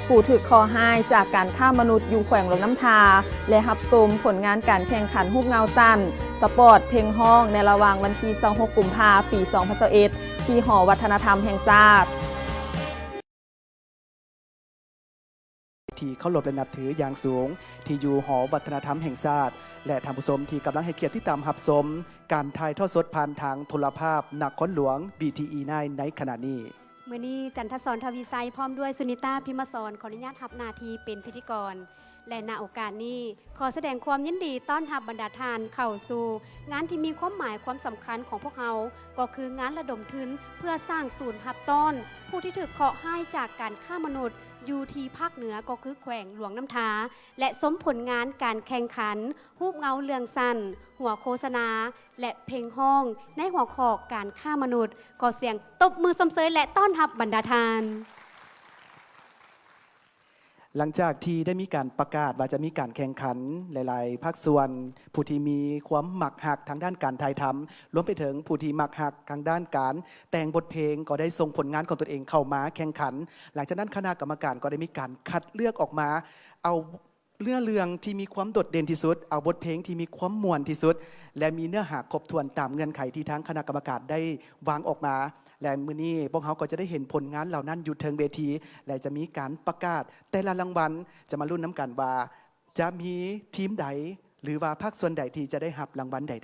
ผู้ถูกคอห้ายจากการฆ่ามนุษย์อยู่แขวงหลวงน้ำทาและรับชมผลงานการแข่งขันรูปเงาสั้นสปอร์ตเพลงห้องในระหว่างวันที่26 กุมภาพันธ์ ปี 2021 ที่หอวัฒนธรรมแห่งชาติที่เคารพและนับถืออย่างสูงที่อยู่หอวัฒนธรรมแห่งชาติและท่านผู้ชมที่กำลังให้เกียรติที่ตามรับชมการถ่ายทอดสดผ่านทางโทรภาพนครหลวง BTE9 ในขณะนี้มื้อนี้จันทศรทวีไซพร้อมด้วยสุนิตาพิมพ์สอนขออนุญาตรับหน้าที่เป็นพิธีกรและณโอกาสนี้ขอแสดงความยินดีต้อนรับบรรดาทานเข้าสู่งานที่มีความหมายความสำคัญของพวกเราก็คืองานระดมทุนเพื่อสร้างศูนย์รับต้อนผู้ที่ถูกเคาะให้จากการฆ่ามนุษย์อยู่ที่ภาคเหนือก็คือแขวงหลวงน้ำทาและสมผลงานการแข่งขันรูปเงาเรื่องสั้นหัวโฆษณาและเพลงห้องในหัวข้อการฆ่ามนุษย์ขอเสียงตบมือสมเสยและต้อนรับบรรดาทานหลังจากที่ได้มีการประกาศว่าจะมีการแข่งขันหลายๆภาคส่วนผู้ที่มีความหมักหักทางด้านการถ่ายทำรวมไปถึงผู้ที่หมักหักทางด้านการแต่งบทเพลงก็ได้ส่งผลงานของตนเองเข้ามาแข่งขันหลังจากนั้นคณะกรรมการก็ได้มีการคัดเลือกออกมาเอาเรื่องที่มีความโดดเด่นที่สุดเอาบทเพลงที่มีความม่วนที่สุดและมีเนื้อหาครบถ้วนตามเงื่อนไขที่ทั้งคณะกรรมการได้วางออกมาและมื้อนี้พวกเขาก็จะได้เห็นผลงานเหล่านั้นอยู่เทิงเวทีและจะมีการประกาศแต่ละรางวัลจะมาลุ้นน้ำกันว่าจะมีทีมใดหรือว่าภาคส่วนใดที่จะได้รับรางวัลใด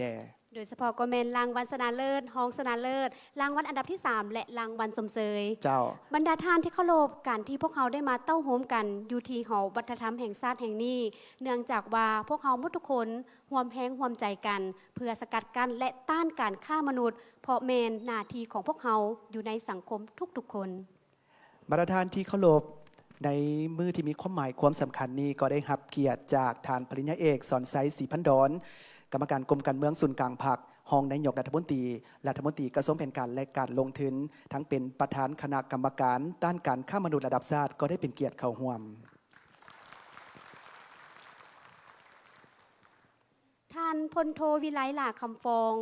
โดยเฉพาะก็เป็นรางวัลชนะเลิศห้องชนะเลิศรางวัลอันดับที่3และรางวัลสมเสยเจ้าบรรดาท่านที่เคารพการที่พวกเขาได้มาเต้าโฮมกันอยู่ที่หอวัฒนธรรมแห่งชาติแห่งนี้เนื่องจากว่าพวกเขาทุกคนร่วมแรงร่วมใจกันเพื่อสกัดกั้นและต้านการฆ่ามนุษย์เพราะเมนหน้าที่ของพวกเขาอยู่ในสังคมทุกๆคนบรรดาท่านที่เคารพในมือที่มีความหมายความสำคัญนี้ก็ได้รับเกียรติจากทานปริญญาเอกสอนไซศรีพันดอนกรรมการกรมการเมืองศูนย์กลางพรรคห้องนายกรัฐมนตรีกระทรวงแผนการและการลงทุนทั้งเป็นประธานคณะกรรมการด้านการฆ่ามนุษย์ระดับชาติก็ได้เป็นเกียรติเข้าร่วมท่านพลโทวิไลหลาคำฟอง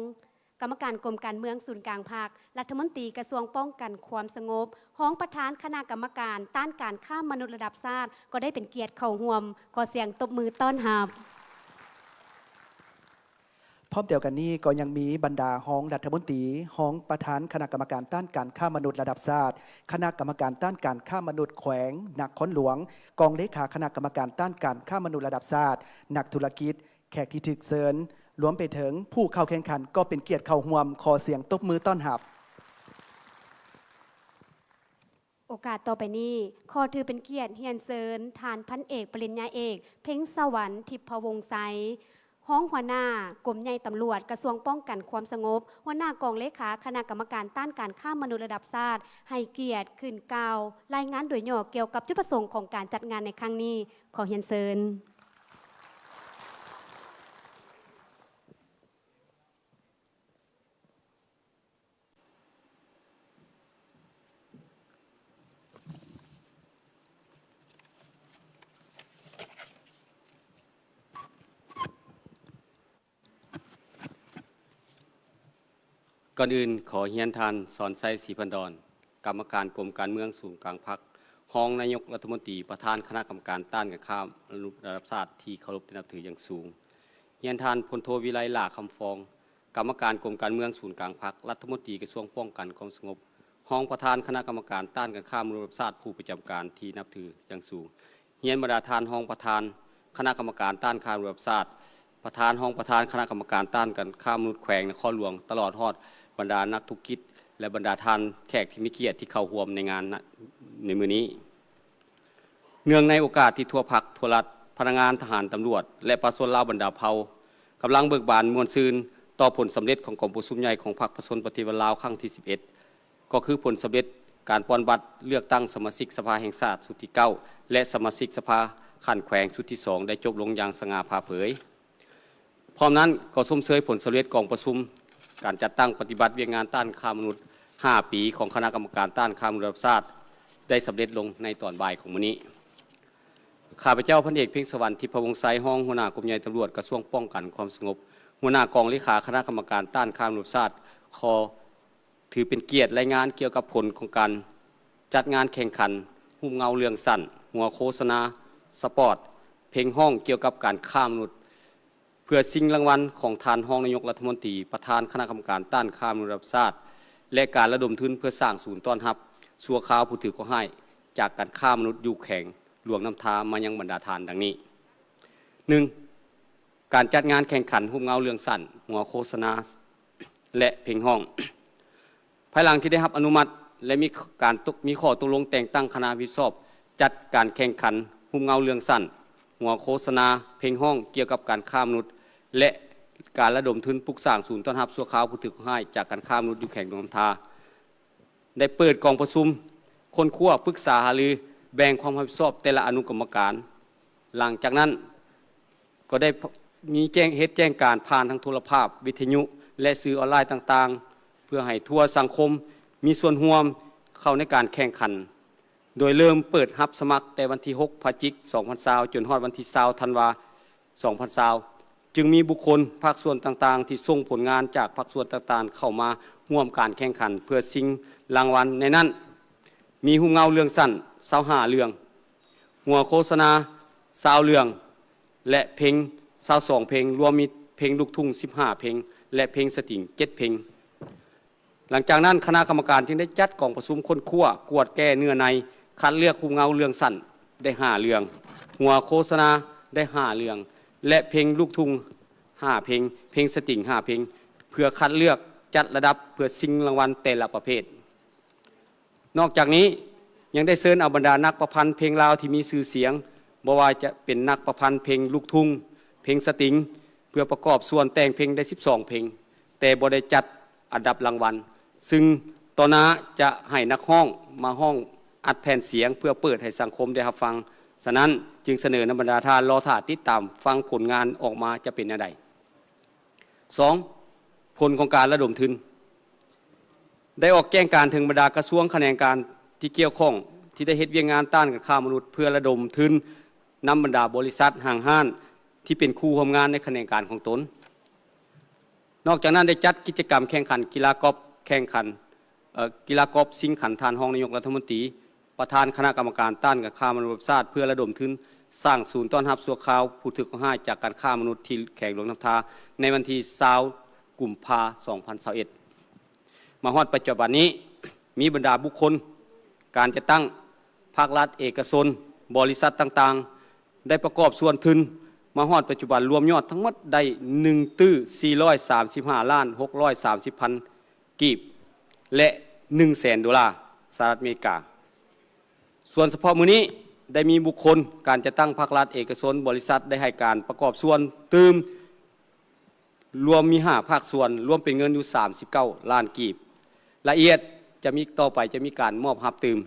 กรรมการกรมการเมืองศูนย์กลางภาครัฐมนตรีกระทรวงป้องกันความสงบห้องประธานคณะกรรมการต้านการฆ่ามนุษย์ระดับชาติก็ได้เป็นเกียรติเข้าร่วมขอเสียงตบมือต้อนรับพร้อมเดียวกันนี้ก็ยังมีบรรดาห้องรัฐมนตรีห้องประธานคณะกรรมการต้านการฆ่ามนุษย์ระดับชาติคณะกรรมการต้านการฆ่ามนุษย์แขวงนครหลวงกองเลขาคณะกรรมการต้านการฆ่ามนุษย์ระดับชาตินักธุรกิจแขกที่ถูกเชิญรวมไปถึงผู้เข้าแข่งขันก็เป็นเกียรติเข้าร่วมขอเสียงตบมือต้อนรับโอกาสต่อไปนี้ขอถือเป็นเกียรติเฮียนเซินทานพันเอกปริญญาเอกเพ็งสวรรค์ทิพวงศ์ไซห้องหัวหน้ากรมใหญ่ตำรวจกระทรวงป้องกันความสงบหัวหน้ากองเลขาคณะกรรมการต้านการฆ่ามนุษย์ระดับชาติให้เกียรติขึ้นกล่าวรายงานโดยย่อเกี่ยวกับจุดประสงค์ของการจัดงานในครั้งนี้ขอเฮียนเซินก่อนอื่นขอเฮียนทานสอนไซศรีพันดอนกรรมการกรมการเมืองศูนย์กลางพรรคห้องนายกรัฐมนตรีประธานคณะกรรมการต้านการฆ่ามนุษย์ระดับชาติที่เคารพนับถืออย่างสูงเฮียนทานพลโทวิไลหลาคำฟองกรรมการกรมการเมืองศูนย์กลางพรรครัฐมนตรีกระทรวงป้องกันความสงบห้องประธานคณะกรรมการต้านการฆ่ามนุษย์ระดับชาติผู้ประจำการที่นับถืออย่างสูงเฮียนบรรดาทานห้องประธานคณะกรรมการต้านฆ่ามนุษย์ระดับชาติประธานห้องประธานคณะกรรมการต้านการฆ่ามนุษย์แขวงนครหลวงตลอดฮอดบรรดานักธุรกิจและบรรดาท่านแขกที่มีเกียรติที่เข้าร่วมในงานในมื้อนี้เนื่องในโอกาสที่ทั่วภาคทั่วรัฐพนักงานทหารตำรวจและประชาชนลาวบรรดาเผ่ากำลังเบิกบานมวลซืนต่อผลสำเร็จของกองประชุมใหญ่ของพรรคประชาชนปฏิวัติลาวครั้งที่11ก็คือผลสำเร็จการปอนบัตรเลือกตั้งสมาชิกสภาแห่งชาติชุดที่9และสมาชิกสภาขั้นแขวงชุดที่2ได้จบลงอย่างสง่าผ่าเผยพร้อมนั้นก็ชมเชยผลสำเร็จกองประชุมการจัดตั้งปฏิบัติเวียงงานต้านฆ่ามนุษย์5 ปีของคณะกรรมการต้านฆ่ามนุษย์ระดับชาติได้สำเร็จลงในตอนบ่ายของมื้อนี้ข้าพเจ้าพันเอกเพ็งสวรรค์ทิพวงศ์ไซห้องหัวหน้ากรมใหญ่ตำรวจกระทรวงป้องกันความสงบหัวหน้ากองเลขาคณะกรรมการต้านฆ่ามนุษย์ระดับชาติขอถือเป็นเกียรติรายงานเกี่ยวกับผลของการจัดงานแข่งขันรูปเงาเรื่องสั้น หัวโฆษณาสปอร์ตเพลงห้องเกี่ยวกับการฆ่ามนุษย์เพื่อชิงรางวัลของทานรองนายกรัฐมนตรีประธานคณะกรรมการต้านฆ่ามนุษย์ระดับชาติและการระดมทุนเพื่อสร้างศูนย์ต้อนรับชั่วคราวผู้ถือข้อให้จากการฆ่ามนุษย์อยู่แข็งหลวงน้ำทามายังบรรดาทานดังนี้ 1. การจัดงานแข่งขันหุ้มเงาเรื่องสั้นหัวโฆษณาและเพลงห้องภายหลังที่ได้รับอนุมัติและมีข้อตกลงแต่งตั้งคณะวิศวจัดการแข่งขันหุ้มเงาเรื่องสั้นหัวโฆษณาเพลงห้องเกี่ยวกับการฆ่ามนุษย์และการระดมทุนปลุกสร้างศูนย์ต้อนรับชั่วคราวผู้ถือข้อให้จากการฆ่ามนุษย์อยู่แข่งหลวงน้ำทาได้เปิดกองประชุมคนขั้วปรึกษาหารือแบ่งความรับผิดชอบแต่ละอนุกรรมการหลังจากนั้นก็ได้มีแจ้งการผ่านทางโทรภาพวิทยุและสื่อออนไลน์ต่างๆเพื่อให้ทั่วสังคมมีส่วนร่วมเข้าในการแข่งขันโดยเริ่มเปิดรับสมัครแต่วันที่6 พฤศจิกายน 2020 จนฮอดวันที่20 ธันวาคม 2020 จึงมีบุคคลภาคส่วนต่างๆที่ส่งผลงานจากภาคส่วนต่างๆเข้ามาร่วมการแข่งขันเพื่อชิงรางวัลในนั้นมีหุ้มเงาเรื่องสั้น25เรื่องหัวโฆษณา20เรื่องและเพลง22เพลงรวมมีเพลงลูกทุ่ง15เพลงและเพลงสตริง7เพลงหลังจากนั้นคณะกรรมการจึงได้จัดกองประชุมคนขั้วกวดแก้เนื้อในคัดเลือกหุ้มเงาเรื่องสั้นได้5เรื่องหัวโฆษณาได้5เรื่องและเพลงลูกทุ่ง5เพลงเพลงสตริง5เพลงเพื่อคัดเลือกจัดระดับเพื่อชิงรางวัลแต่ละประเภทนอกจากนี้ยังได้เชิญเอาบรรดานักประพันธ์เพลงลาวที่มีชื่อเสียงบ่ว่าจะเป็นนักประพันธ์เพลงลูกทุ่งเพลงสตริงเพื่อประกอบส่วนแต่งเพลงได้12เพลงแต่บ่ได้จัดอันดับรางวัลซึ่งตอนนี้จะให้นักห้องมาห้องอัดแผ่นเสียงเพื่อเปิดให้สังคมได้รับฟังฉะนั้นจึงเสนอนบรรดาทานรอท่าติดตามฟังผลงานออกมาจะเป็นอย่างไร 2. ผลของการระดมทุนได้ออกแจ้งการถึงบรรดากระทรวงแขนงการที่เกี่ยวข้องที่ได้เฮ็ดเวียกงานต้านกับค้ามนุษย์เพื่อระดมทุนนำบรรดาบริษัทห้างห้านที่เป็นคู่ร่วมงานในแขนงการของตนนอกจากนั้นได้จัดกิจกรรมแข่งขันกีฬากอล์ฟแข่งขันกีฬากอล์ฟชิงขันทานรองนายกรัฐมนตรีประธานคณะกรรมการต้านกับค้ามนุษย์ระดับชาติเพื่อระดมทุนสร้างศูนย์ต้อนรับชั่วคราวผู้ถูกข้อหาจากการฆ่ามนุษย์ที่แขวงหลวงน้ำทาในวันที่20 กุมภาพันธ์ 2021มาฮอดปัจจุบันนี้มีบรรดาบุคคลการจะตั้งภาครัฐเอกชนบริษัทต่างๆได้ประกอบส่วนทุนมาฮอดปัจจุบันรวมยอดทั้งหมดได้435,630,000 กีบและ$100,000 สหรัฐอเมริกาส่วนเฉพาะมื้อนี้ได้มีบุคคลการจะตั้งภาครัฐเอกชนบริษัทได้ให้การประกอบส่วนตืมรวมมี5ภาคส่วนรวมเป็นเงินอยู่39 ล้านกีบละเอียดจะมีต่อไปจะมีการมอบรับตืม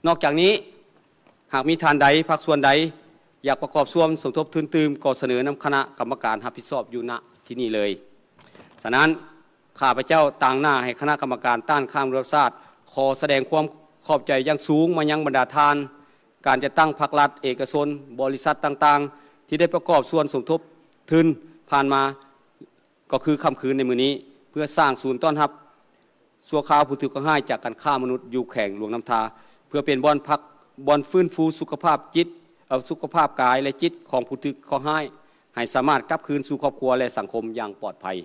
นอกจากนี้หากมีทานใดภาคส่วนใดอยากประกอบส่วนสมทบทุนตืมก็เสนอนำคณะกรรมการรับผิดชอบอยู่ณที่นี่เลยฉะนั้นข้าพเจ้าต่างหน้าให้คณะกรรมการต้านฆ่ามนุษย์ระดับชาติขอแสดงความขอบใจอย่างสูงมายังบรรดาทานการจะตั้งภาครัฐเอกชนบริษัทต่างๆที่ได้ประกอบส่วนสมทบทุนผ่านมาก็คือค่ำคืนในมื้อนี้เพื่อสร้างศูนย์ต้อนรับชั่วคราวผู้ถูกข้อหาจากการฆ่ามนุษย์อยู่แข่งหลวงน้ำทาเพื่อเป็นบ่อนฟื้นฟูสุขภาพจิตสุขภาพกายและจิตของผู้ถูกข้อหาให้สามารถกลับคืนสู่ครอบครัวและสังคมอย่างปลอดภัย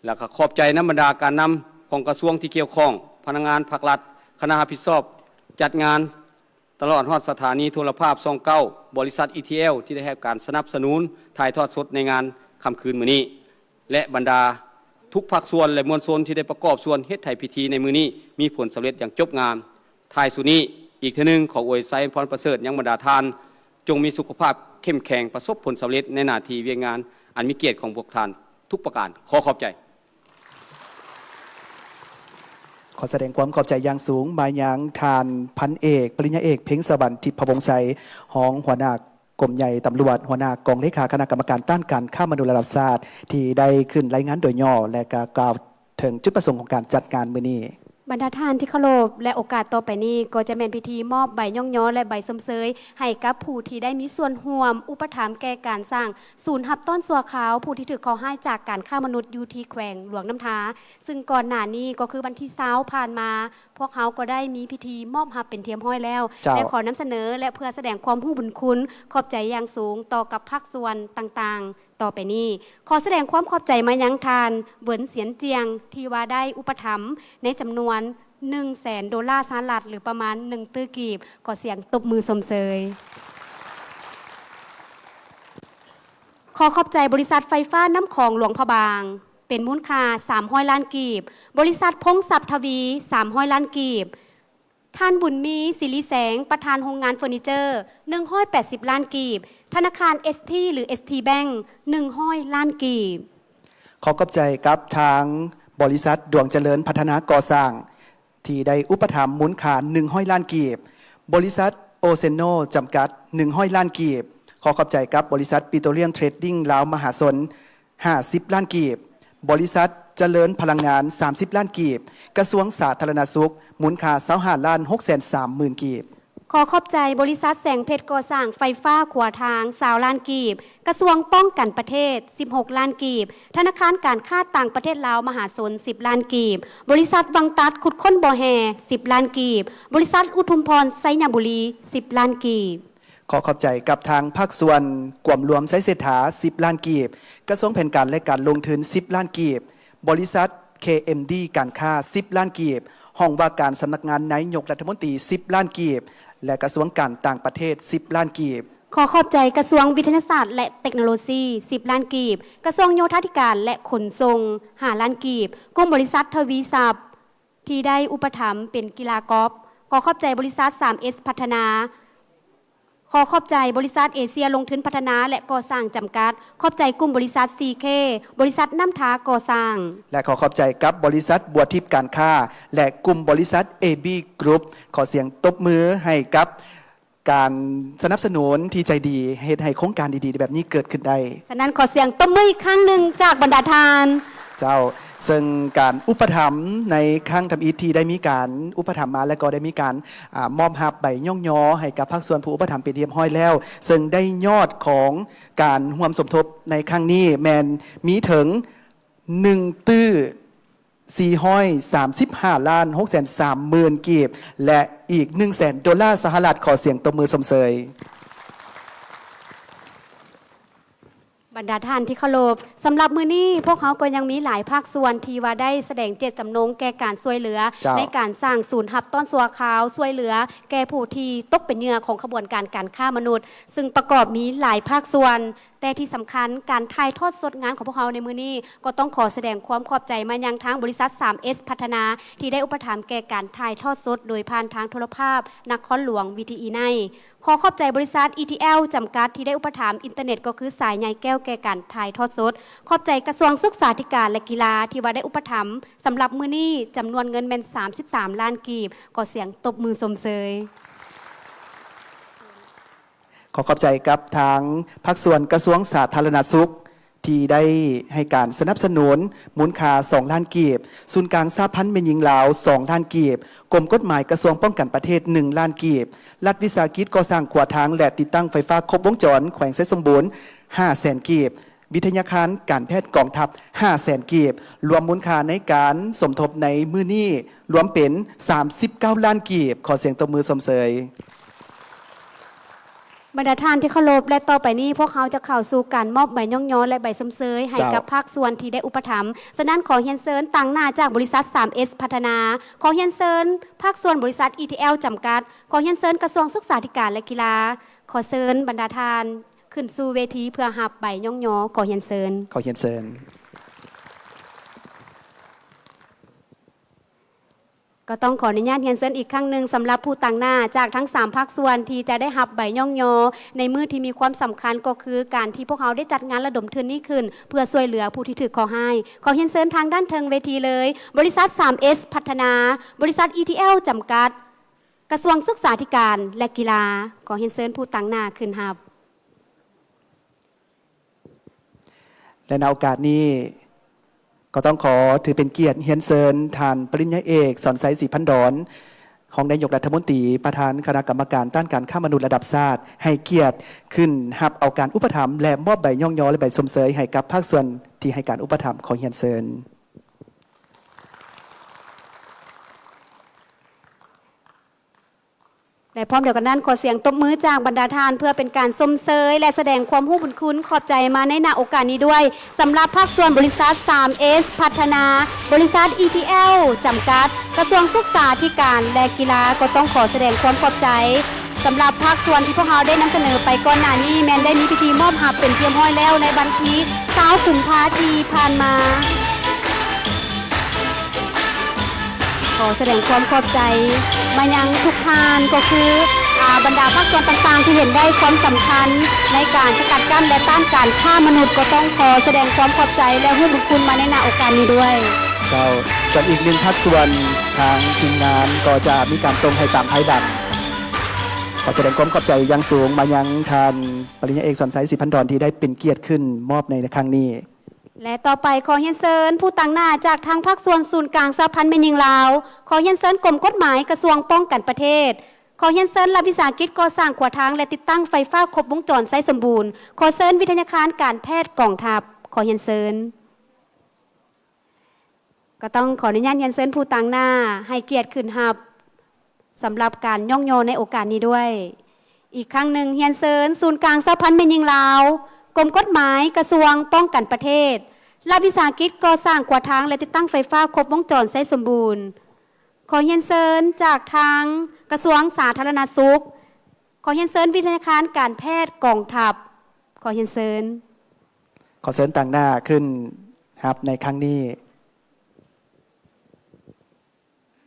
และก็ขอบใจบรรดาการนำของกระทรวงที่เกี่ยวข้องพนักงานภาครัฐคณะรับผิดชอบจัดงานตลอดฮอดสถานีโทรภาพ29บริษัท ETL ที่ได้ให้การสนับสนุนถ่ายทอดสดในงานค่ำคืนมื้อนี้และบรรดาทุกภาคส่วนและมวลชนที่ได้ประกอบส่วนเฮ็ดไถพิธีในมื้อนี้มีผลสำเร็จอย่างจบงามท้ายสุดนี้อีกเทื่อนึงขออวยไซพรประเสริฐยังบรรดาทานจงมีสุขภาพเข้มแข็งประสบผลสำเร็จในหน้าที่เวียกงานอันมีเกียรติของพวกท่านทุกประการขอขอบใจขอแสดงความขอบใจอย่างสูงมายังทานพันเอกปริญญาเอกเพ็งสวรรค์ทิพวงศ์ไสห้องหัวหน้ากรมใหญ่ตำรวจหัวหน้ากองเลขาคณะกรรมการต้านการฆ่ามนุษย์ระดับชาติที่ได้ขึ้นรายงานโดยย่อและกล่าวถึงจุดประสงค์ของการจัดงานมื้อนี้ บรรดาท่านที่เคารพและโอกาสต่อไปนี้ก็จะเป็นพิธีมอบใบย่องย้อและใบสมเสยให้กับผู้ที่ได้มีส่วนร่วมอุปถัมภ์แก่การสร้างศูนย์หับต้นสัวขาวผู้ที่ถูกขอให้จากการฆ่ามนุษย์อยู่ที่แขวงหลวงน้ำทาซึ่งก่อนหน้านี้ก็คือวันที่20ผ่านมาพวกเขาก็ได้มีพิธีมอบหับเป็นเทียมห้อยแล้วและขอนำเสนอและเพื่อแสดงความรู้บุญคุณขอบใจอย่างสูงต่อกับภาคส่วนต่างๆต่อไปนี้ขอแสดงความขอบใจมายังทานเวินเสียนเจียงที่ว่าได้อุปถัมภ์ในจำนวน$100,000 หรือประมาณ1ตื้อกีบก็เสียงตบมือสมเสยขอขอบใจบริษัทไฟฟ้าน้ำของหลวงพะบางเป็นมูลค่า$300 ล้านกีบบริษัทพงศัพท์ทวี$300 ล้านกีบท่านบุญมีศิริแสงประธานโรงงานเฟอร์นิเจอร์180 ล้านกีบธนาคาร ST หรือ ST Bank 100 ล้านกีบขอขอบใจกับทางบริษัทดวงเจริญพัฒนาก่อสร้างที่ได้อุปถัมภ์มูลค่า100 ล้านกีบบริษัทโอเซโนจำกัด100 ล้านกีบขอขอบใจกับบริษัทปิโตรเลียมเทรดดิ้งลาวมหาชน50 ล้านกีบบริษัทเจริญพลังงาน30 ล้านกีบกระทรวงสาธารณสุขมูลค่า25,630,000 กีบขอขอบใจบริษัทแสงเพชรก่อสร้างไฟฟ้าขวาทาง20 ล้านกีบกระทรวงป้องกันประเทศ16 ล้านกีบธนาคารการค้าต่างประเทศลาวมหาชน10 ล้านกีบบริษัทวังตัดขุดค้นบ่อแห่10 ล้านกีบบริษัทอุทุมพรไซยบุรี10 ล้านกีบขอขอบใจกับทางภาคส่วนกลุ่มรวมไซเศรษฐา10 ล้านกีบกระทรวงแผนการและการลงทุน10 ล้านกีบบริษัท KMD การค้า10 ล้านกีบห้องว่าการสำนักงานนายกรัฐมนตรี10 ล้านกีบและกระทรวงการต่างประเทศ10 ล้านกีบขอขอบใจกระทรวงวิทยาศาสตร์และเทคโนโลยี10 ล้านกีบกระทรวงโยธาธิการและขนส่ง5 ล้านกีบกรมบริษัททวีทรัพย์ที่ได้อุปถัมภ์เป็นกีฬากอล์ฟขอขอบใจบริษัท 3S พัฒนาขอขอบใจบริษัทเอเชียลงทุนพัฒนาและก่อสร้างจำกัดขอบใจกลุ่มบริษัท CK บริษัทน้ำทาก่อสร้างและขอขอบใจกับบริษัทบัวทิพย์การค้าและกลุ่มบริษัท AB Group ขอเสียงตบมือให้กับการสนับสนุนที่ใจดีให้โครงการดีๆแบบนี้เกิดขึ้นได้ฉะนั้นขอเสียงตบมืออีกครั้งหนึ่งจากบรรดาทานเจ้าซึ่งการอุปถัมภ์ในครั้งทำอิฐที่ได้มีการอุปถัมภ์มาและก็ได้มีการมอบหับใบย่องย้อให้กับภาคส่วนผู้อุปถัมภ์เป็นที่เรียบร้อยแล้วซึ่งได้ยอดของการร่วมสมทบในครั้งนี้แมนมีถึง1ตื้อ$435,630,000 กีบและอีก$100,000 สหรัฐขอเสียงตบมือสมเสยบรรดาท่านที่เคารพสำหรับมื้อนี้พวกเขาก็ยังมีหลายภาคส่วนที่ว่าได้แสดงเจตจำนงแก่การช่วยเหลือในการสร้างศูนย์หับต้นสัวขาวช่วยเหลือแก่ผู้ที่ตกเป็นเหยื่อของขบวนการการฆ่ามนุษย์ซึ่งประกอบมีหลายภาคส่วนแต่ที่สำคัญการถ่ายทอดสดงานของพวกเขาในมื้อนี้ก็ต้องขอแสดงความขอบใจมายังทางบริษัท 3S พัฒนาที่ได้อุปถัมภ์แก่การถ่ายทอดสดโดยผ่านทางโทรภาพนครหลวง VTE ในขอขอบใจบริษัท ETL จำกัดที่ได้อุปถัมภ์อินเทอร์เน็ตก็คือสายใยแก้วแก่การถ่ายทอดสดขอบใจกระทรวงศึกษาธิการและกีฬาที่ว่าได้อุปถัมภ์สำหรับมื้อนี้จำนวนเงินเป็น33 ล้านกีบก็เสียงตบมือสมเสยขอขอบใจกับทางภาคส่วนกระทรวงสาธารณสุขที่ได้ให้การสนับสนุนมูลค่า2 ล้านกีบศูนย์กลางสหพันธ์แม่หญิงลาว2 ล้านกีบกรมกฎหมายกระทรวงป้องกันประเทศ1 ล้านกีบรัฐวิสาหกิจก่อสร้างขวาทางและติดตั้งไฟฟ้าครบวงจรแขวงไซสมบูรณ์500,000 กีบวิทยาคารการแพทย์กองทัพ500,000 กีบรวมมูลค่าในการสมทบในมื้อนี้รวมเป็น39 ล้านกีบขอเสียงตบมือสมเสยบรรดาท่านที่เคารพและต่อไปนี้พวกเขาจะเข้าสู่การมอบใบย่องย้อนและใบสมเสยให้กับภาคส่วนที่ได้อุปถัมภ์ฉะนั้นขอเฮียนเซินต่างหน้าจากบริษัท 3S พัฒนาขอเฮียนเซินภาคส่วนบริษัท ETL จำกัดขอเฮียนเซินกระทรวงศึกษาธิการและกีฬาขอเซินบรรดาท่านขึ้นสู่เวทีเพื่อรับใบย่องย้อขอเฮียนเซินขอเฮียนเซินก็ต้องขออนุญาตเฮียนเซินอีกครั้งหนึ่งสำหรับผู้ต่างหน้าจากทั้ง3ภาคส่วนที่จะได้รับใบย่องยอในมื้อที่มีความสำคัญก็คือการที่พวกเขาได้จัดงานระดมทุนนี้ขึ้นเพื่อช่วยเหลือผู้ที่ถูกขอให้ขอเฮียนเซินทางด้านเทิงเวทีเลยบริษัท 3S พัฒนาบริษัท ETL จำกัดกระทรวงศึกษาธิการและกีฬาขอเฮียนเซินผู้ต่างหน้าขึ้นรับและในโอกาสนี้ ก็ ก็ต้องขอถือเป็นเกียรติเฮียนเซินทานปริญญาเอกสอนไซศรีพันดอนของนายกรัฐมนตรีประธานคณะกรรมการต้านการค้ามนุษย์ระดับชาติให้เกียรติขึ้นรับเอาการอุปถัมภ์และมอบใบย่องยอและใบสมเสยให้กับภาคส่วนที่ให้การอุปถัมภ์ของเฮียนเซิน และพร้อมเดียวกันนั้นขอเสียงตบมือจากบรรดาทานเพื่อเป็นการสมเสยและแสดงความรู้บุญคุณขอบใจมาในโอกาสนี้ด้วยสำหรับภาคส่วนบริษัท 3S พัฒนาบริษัท ETL จำกัดกระทรวงศึกษาธิการและกีฬาก็ต้องขอแสดงความขอบใจสำหรับภาคส่วนที่พวกเราได้นำเสนอไปก่อนหน้านี้แม้นได้มีพิธีมอบหับเป็นเทียมห้อยแล้วในวันที่20กุมภาพันธ์ที่ผ่านมาขอแสดงความขอบใจมายังทุกท่านก็คือบรรดาภาคส่วนต่างๆที่เห็นได้ความสำคัญในการสกัดกั้นและต้านการฆ่ามนุษย์ก็ต้องขอแสดงความขอบใจและให้บุญคุณมาในโอกาสนี้ด้วยเจ้าส่วนอีกหนึ่งภาคส่วนทางทีมงานก็จะมีการส่งให้ตามไพ่ดันขอแสดงความขอบใจอย่างสูงมายังทานปริญญาเอกสอนไซศรีพันดอนที่ได้เป็นเกียรติขึ้นมอบในครั้งนี้และต่อไปขอเฮียนเซินผู้ตั้งหน้าจากทางภาคส่วนศูนย์กลางสหพันธ์แม่หญิงลาวขอเฮียนเซินกรมกฎหมายกระทรวงป้องกันประเทศขอเฮียนเซินรับวิสาหกิจก่อสร้างขวดทางและติดตั้งไฟฟ้าครบวงจรไซสมบูรณ์ขอเซินวิทยาคารการแพทย์กองทัพขอเฮียนเซินก็ต้องขออนุญาตเฮียนเซินผู้ตั้งหน้าให้เกียรติขึ้นรับสำหรับการย่องโยในโอกาสนี้ด้วยอีกครั้งหนึ่งเฮียนเซินศูนย์กลางสหพันธ์แม่หญิงลาวกรมกฎหมายกระทรวงป้องกันประเทศรับวิสาหกิจก่อสร้างขวดทางและติดตั้งไฟฟ้าครบวงจรไซสมบูรณ์ขอเฮียนเซินจากทางกระทรวงสาธารณสุขขอเฮียนเซินวิทยาคารการแพทย์กองทัพขอเฮียนเซินขอเซินต่างหน้าขึ้นครับในครั้งนี้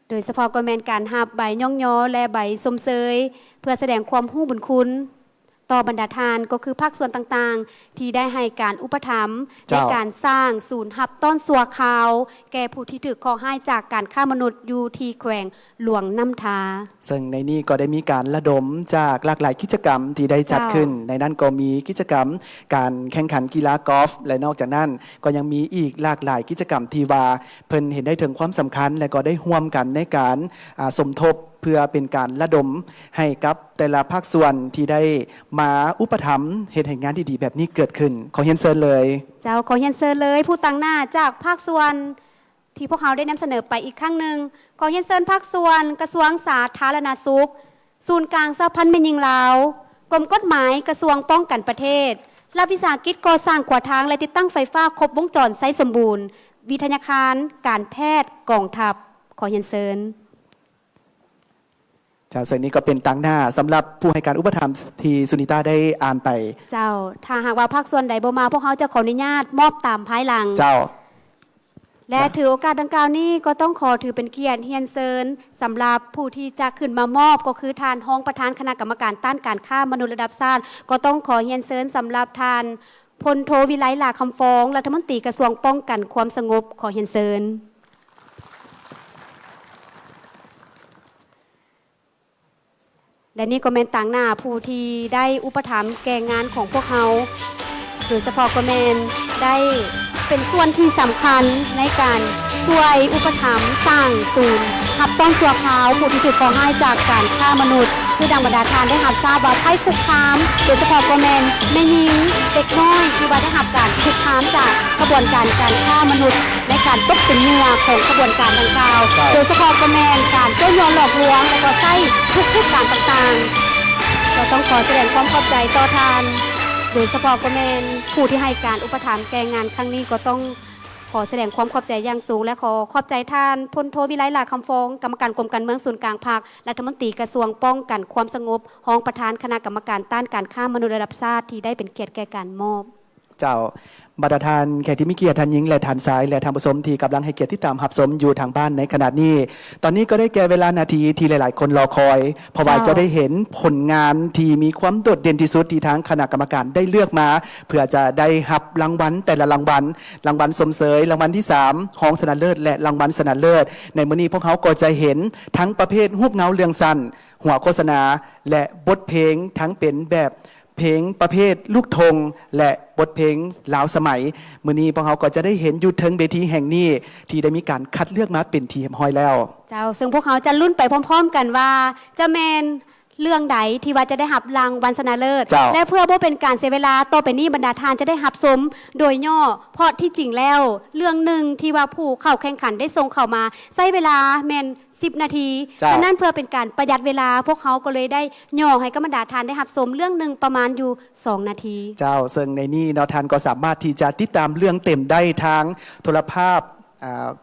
โดยเฉพาะก็แม่นการหับใบย่องยอและใบสมเสยเพื่อแสดงความรู้บุญคุณต่อบรรดาทานก็คือภาคส่วนต่างๆที่ได้ให้การอุปถัมภ์ในการสร้างศูนย์หับต้อนสัวขาวแก่ผู้ที่ถูกข้อหาจากการฆ่ามนุษย์อยู่ที่แขวงหลวงน้ำทาซึ่งในนี้ก็ได้มีการระดมจากหลากหลายกิจกรรมที่ได้จัดขึ้นในนั้นก็มีกิจกรรมการแข่งขันกีฬากอล์ฟและนอกจากนั้นก็ยังมีอีกหลากหลายกิจกรรมที่ว่าเพิ่นเห็นได้ถึงความสำคัญและก็ได้ร่วมกันในการสมทบเพื่อเป็นการระดมให้กับแต่ละภาคส่วนที่ได้มาอุปถัมภ์เหตุแห่งงานที่ดีแบบนี้เกิดขึ้นขอเฮียนเซินเลยเจ้าขอเฮียนเซินเลยผู้ตั้งหน้าจากภาคส่วนที่พวกเขาได้นำเสนอไปอีกครั้งหนึ่งขอเฮียนเซินภาคส่วนกระทรวงสาธารณสุขศูนย์กลางสหพันธ์แม่หญิงลาวกรมกฎหมายกระทรวงป้องกันประเทศรับวิสาหกิจก่อสร้างขวดทางและติดตั้งไฟฟ้าครบวงจรไซสมบูรณ์วิทยาคารการแพทย์กองทัพขอเฮียนเซินเจ้าส่วนนี้ก็เป็นตั้งหน้าสำหรับผู้ให้การอุปถัมภ์ที่สุนิตาได้อ่านไปเจ้าถ้าหากว่าภาคส่วนใดบ่มาพวกเขาจะขออนุญาตมอบตามภายหลังเจ้าและถือโอกาสดังกล่าวนี้ก็ต้องขอถือเป็นเกียรติเฮียนเซินสำหรับผู้ที่จะขึ้นมามอบก็คือทานห้องประธานคณะกรรมการต้านการฆ่ามนุษย์ระดับชาติก็ต้องขอเฮียนเซินสำหรับทานพลโทวิไลหลาคำฟ้องรัฐมนตรีกระทรวงป้องกันความสงบขอเฮียนเซินและนี่ก็เป็นต่างหน้าผู้ที่ได้อุปถัมภ์แก่งานของพวกเขาโดยเฉพาะก็แมนได้เป็นส่วนที่สำคัญในการช่วยอุปถัมภ์สร้างศูนย์หับต้นตัวเขาผู้ที่ถูกก่อให้จากการฆ่ามนุษย์คือดังบรรดาทานได้หับทราบว่าไพ่คุกคามโดยเฉพาะก็แมนแม่หญิงเด็กน้อยที่ว่าได้หับการคุกคามจากกระบวนการการฆ่ามนุษย์ในการตกเป็นเหยื่อของกระบวนการดังกล่าวโดยเฉพาะก็แมนการโจมตีหลอกลวงและก็ใช้ทุกการต่างๆก็ต้องขอแสดงความขอบใจต่อทานโดยเฉพาะก็แมนผู้ที่ให้การอุปถัมภ์แก่งานครั้งนี้ก็ต้องขอแสดงความขอบใจอย่างสูงและขอขอบใจท่านพลโทวิไลหลาคำฟ้องกรรมการกรมการเมืองศูนย์กลางภาครัฐมนตรีกระทรวงป้องกันความสงบรองประธานคณะกรรมการต้านการฆ่ามนุษย์ระดับชาติที่ได้เป็นเกียรติแก่การมอบเจ้าบรรดาทานแขกที่มีเกียรติทานหญิงและทานซ้ายและทานผสมที่กำลังให้เกียรติที่ตามหับสมอยู่ทางบ้านในขณะนี้ตอนนี้ก็ได้แก่เวลานาทีที่หลายๆคนรอคอยเพราะว่าจะได้เห็นผลงานที่มีความโดดเด่นที่สุดที่ทางคณะกรรมการได้เลือกมาเพื่อจะได้หับรางวัลแต่ละรางวัลสมเสยรางวัลที่3ของชนะเลิศและรางวัลชนะเลิศในมื้อนี้พวกเขาก็จะเห็นทั้งประเภทรูปเงาเรื่องสั้นหัวโฆษณาและบทเพลงทั้งเป็นแบบเพ เพลงประเภทลูกธงและบทเพลงลาวสมัยมื้อนี้พวกเราก็จะได้เห็นอยู่เทิงเวทีแห่งนี้ที่ได้มีการคัดเลือกมาเป็นทีมฮอยแล้วเจ้าซึ่งพวกเขาจะลุ้นไปพร้อมๆกันว่าจะแมนเรื่องใดที่ว่าจะได้หับรางวัลชนะเลิศและเพื่อบ่เป็นการเสียเวลาต่อไปนี้บรรดาทานจะได้หับสมโดยย่อเพราะที่จริงแล้วเรื่องหนึ่งที่ว่าผู้เข้าแข่งขันได้ส่งเข้ามาใช้เวลาแมน10 นาทีฉะนั้นเพื่อเป็นการประหยัดเวลาพวกเขาก็เลยได้ย่อให้กับบรรดาทานได้หับสมเรื่องหนึ่งประมาณอยู่2 นาทีเจ้าซึ่งในนี้เนาะทานก็สามารถที่จะติดตามเรื่องเต็มได้ทางโทรภาพ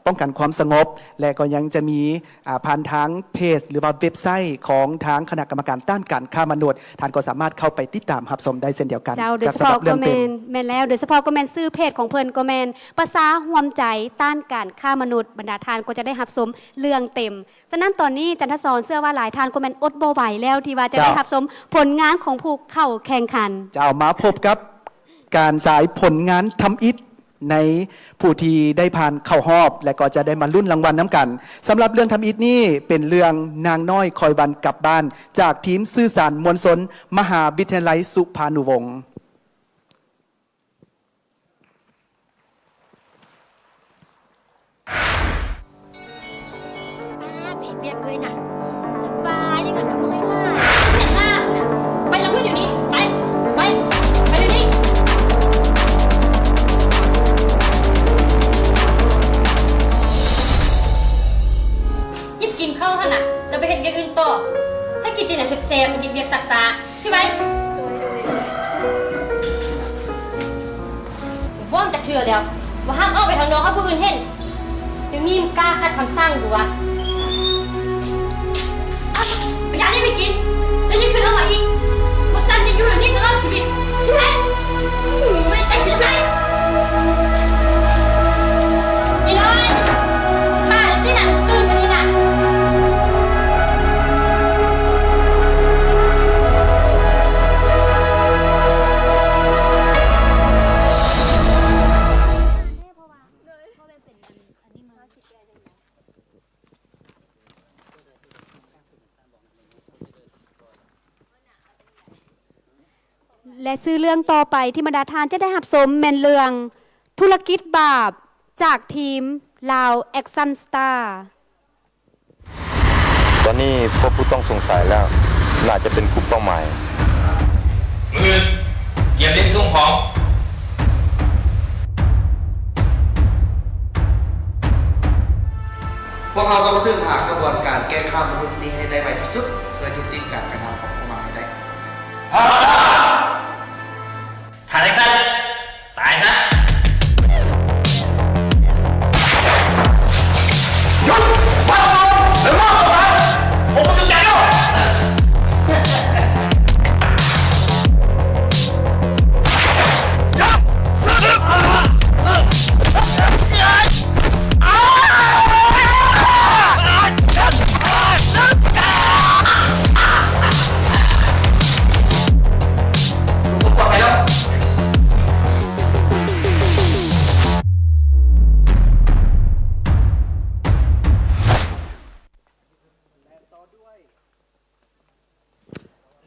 ป้องกันความสงบและก็ยังจะมีผ่านทางเพจหรือว่าเว็บไซต์ของทางคณะกรรมการต้านการค้ามนุษย์ท่านก็สามารถเข้าไปติดตามรับชมได้เช่นเดียวกันเจ้าโดยเฉพาะก็แมนแล้วโดยเฉพาะก็แมนซื้อเพจของเพิ่นก็แมนภาษาห่วมใจต้านการฆ่ามนุษย์บรรดาทานก็จะได้รับชมเรื่องเต็มฉะนั้นตอนนี้จันทศรเชื่อว่าหลายทานก็แมนอดบ่ไหวแล้วที่ว่าจะได้รับชมผลงานของผู้เข้าแข่งขันเจ้ามาพบกับการสายผลงานทำอิฐในผู้ที่ได้ผ่านเข้ารอบและก็จะได้มาลุ้นรางวัลน้ำกันสำหรับเรื่องทำอิฐนี่เป็นเรื่องนางน้อยคอยวันกลับบ้านจากทีมสื่อสารมวลชนมหาวิทยาลัยสุภานุวงศ์เผ็ดเบียดเลยนะสบายนี่เงินก็ไม่ล่าเห็นล่าไปแล้วเพื่อนอยู่นี่ไปเดี๋ยวนี้ยิบกินข้าวท่านน่ะเราไปเห็นเวียกอื่นต่อให้กินตีน่ะเซฟๆมันกินเวียกซักซาพี่ไว้ว่อมจากเถื่อแล้วว่าห้ามออกไปทางน้องให้ผู้อื่นเห็นเดี๋ยวนี้มึงกล้าขัดคำสั่งกูวะยานี่ไม่กินแล้วยังคืนเอามาอีกมุสันยังอยู่หรือนี่ตลอดชีวิตที่ไหนไม่แต่งที่ไหนนี่น้อยป้าที่นั่นตื่นกันนี่นะและซื้อเรื่องต่อไปที่บรรดาทานจะได้หับสมแมนเรืองธุรกิจบาปจากทีมลาวแอคชั่นสตาร์ตอนนี้พบผู้ต้องสงสัยแล้วน่าจะเป็นกลุ่มเป้าหมายมือเก็บเล่นส่งของพวกเราต้องซึ่งหากระบวนการแก้ข้ามมนุษย์นี้ให้ได้ไวที่สุดเพื่อยุติการกระทำของพวกมันให้ได้ถ่ายซะตายซะหยุดพักก่อนหรือว่าผมจะจัดแล้ว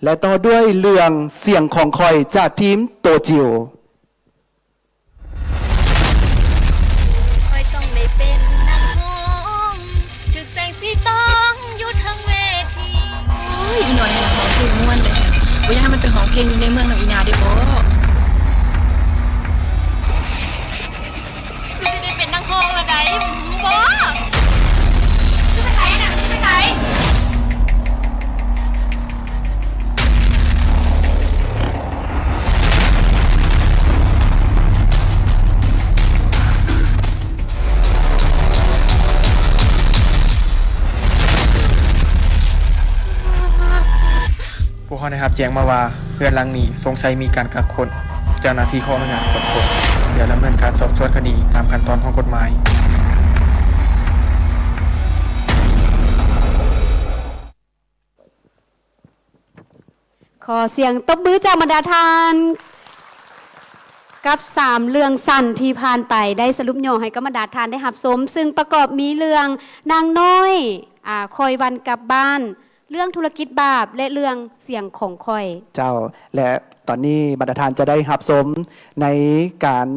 และต่อด้วยเรื่องเสียงของคอยจากทีมโตจิวคอยต้องได้เป็นนางห้องถึกแสงสีต้องอยู่ทั้งเวทีโอ้ยอีหน่อยนะของเพลงม่วนเลยบ่อยากให้มันเป็นของเพลงอยู่ในเมืองนำอีนาได้บ่กูจะได้เป็นนางห้องละไดมึงรู้บ่จะไปใส่น่ะไปใส่พวกเขาได้รับแจ้งมาว่าเรือนหลังนี้สงสัยมีการกักคนเจ้าหน้าที่ขออนุญาตกดคนเดี๋ยวดำเนินการสอบสวนคดีตามขั้นตอนของกฎหมายขอเสียงตบมือจากบรรดาทานกับ3เรื่องสั้นที่ผ่านไปได้สรุปย่อให้กับบรรดาทานได้หับสมซึ่งประกอบมีเรื่องนางน้อยคอยวันกลับบ้านเรื่องธุรกิจบาปและเรื่องเสียงของคอยเจ้าและ ตอนนี้บรรดาทานจะได้หับสมในการ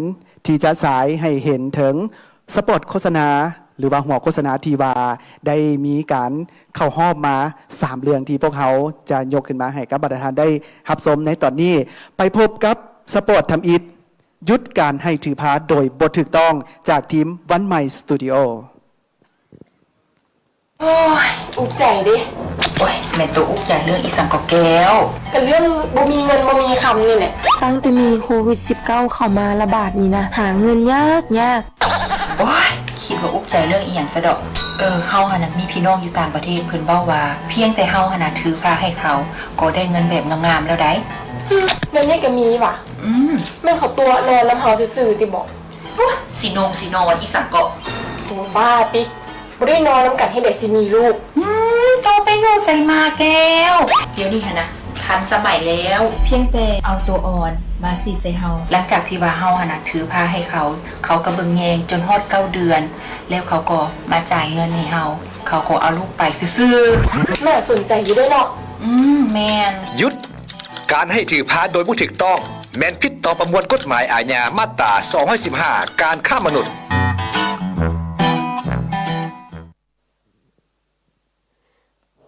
ที่จะสายให้เห็นถึงสปอตโฆษณาหรือว่าหัวโฆษณาทีวาได้มีการเข้าหอบมา3เรื่องที่พวกเขาจะยกขึ้นมาให้กับบรรดาทานได้หับสมในตอนนี้ไปพบกับสปอตทำอิฐยุดการให้ถือพาโดยบทถูกต้องจากทีมวันใหม่สตูดิโอ โอ้ยอุกใจดิโอ้ยแม่ตัวอุกใจเรื่องอีสังกอแก้วแต่เรื่องบ่มีเงินบ่มีคำนี่แหละตั้งแต่มีโควิด-19 เข้ามาระบาดนี่นะหาเงินยากโอ้ยคิดว่าอุกใจเรื่องอีหยังซะดอกเฮาหั่นน่ะมีพี่น้องอยู่ต่างประเทศเพิ่นเว้าว่าเพียงแต่เฮาหั่นน่ะถือพาให้เขาก็ได้เงินแบบงามๆแล้วได้เงินนี่ก็มีว่ะแม่เขาตัวนอนแล้วเฮาซื่อๆติบอกสินอนอีสังกอโอ้บ้าปิ๊กบ่ได้นอนน้ำกันให้เด็กสิมีลูกโตไปอยู่ใส่มาแก้วเดี๋ยวนี้ฮะนะทันสมัยแล้วเพียงแต่เอาตัวอ่อนมาสีใส่เฮาหลังจากที่ว่าเฮานะถือผ้าให้เขาก็เบิ่งแยงจนฮอด9 เดือนแล้วเขาก็มาจ่ายเงินให้เฮาเขาก็เอาลูกไปซื่อๆแม่สนใจอยู่ด้วยเนาะแม่นหยุดการให้ถือพาโดยบ่ถูกต้องแม่นผิดต่อประมวลกฎหมายอาญามาตรา215การฆ่ามนุษย์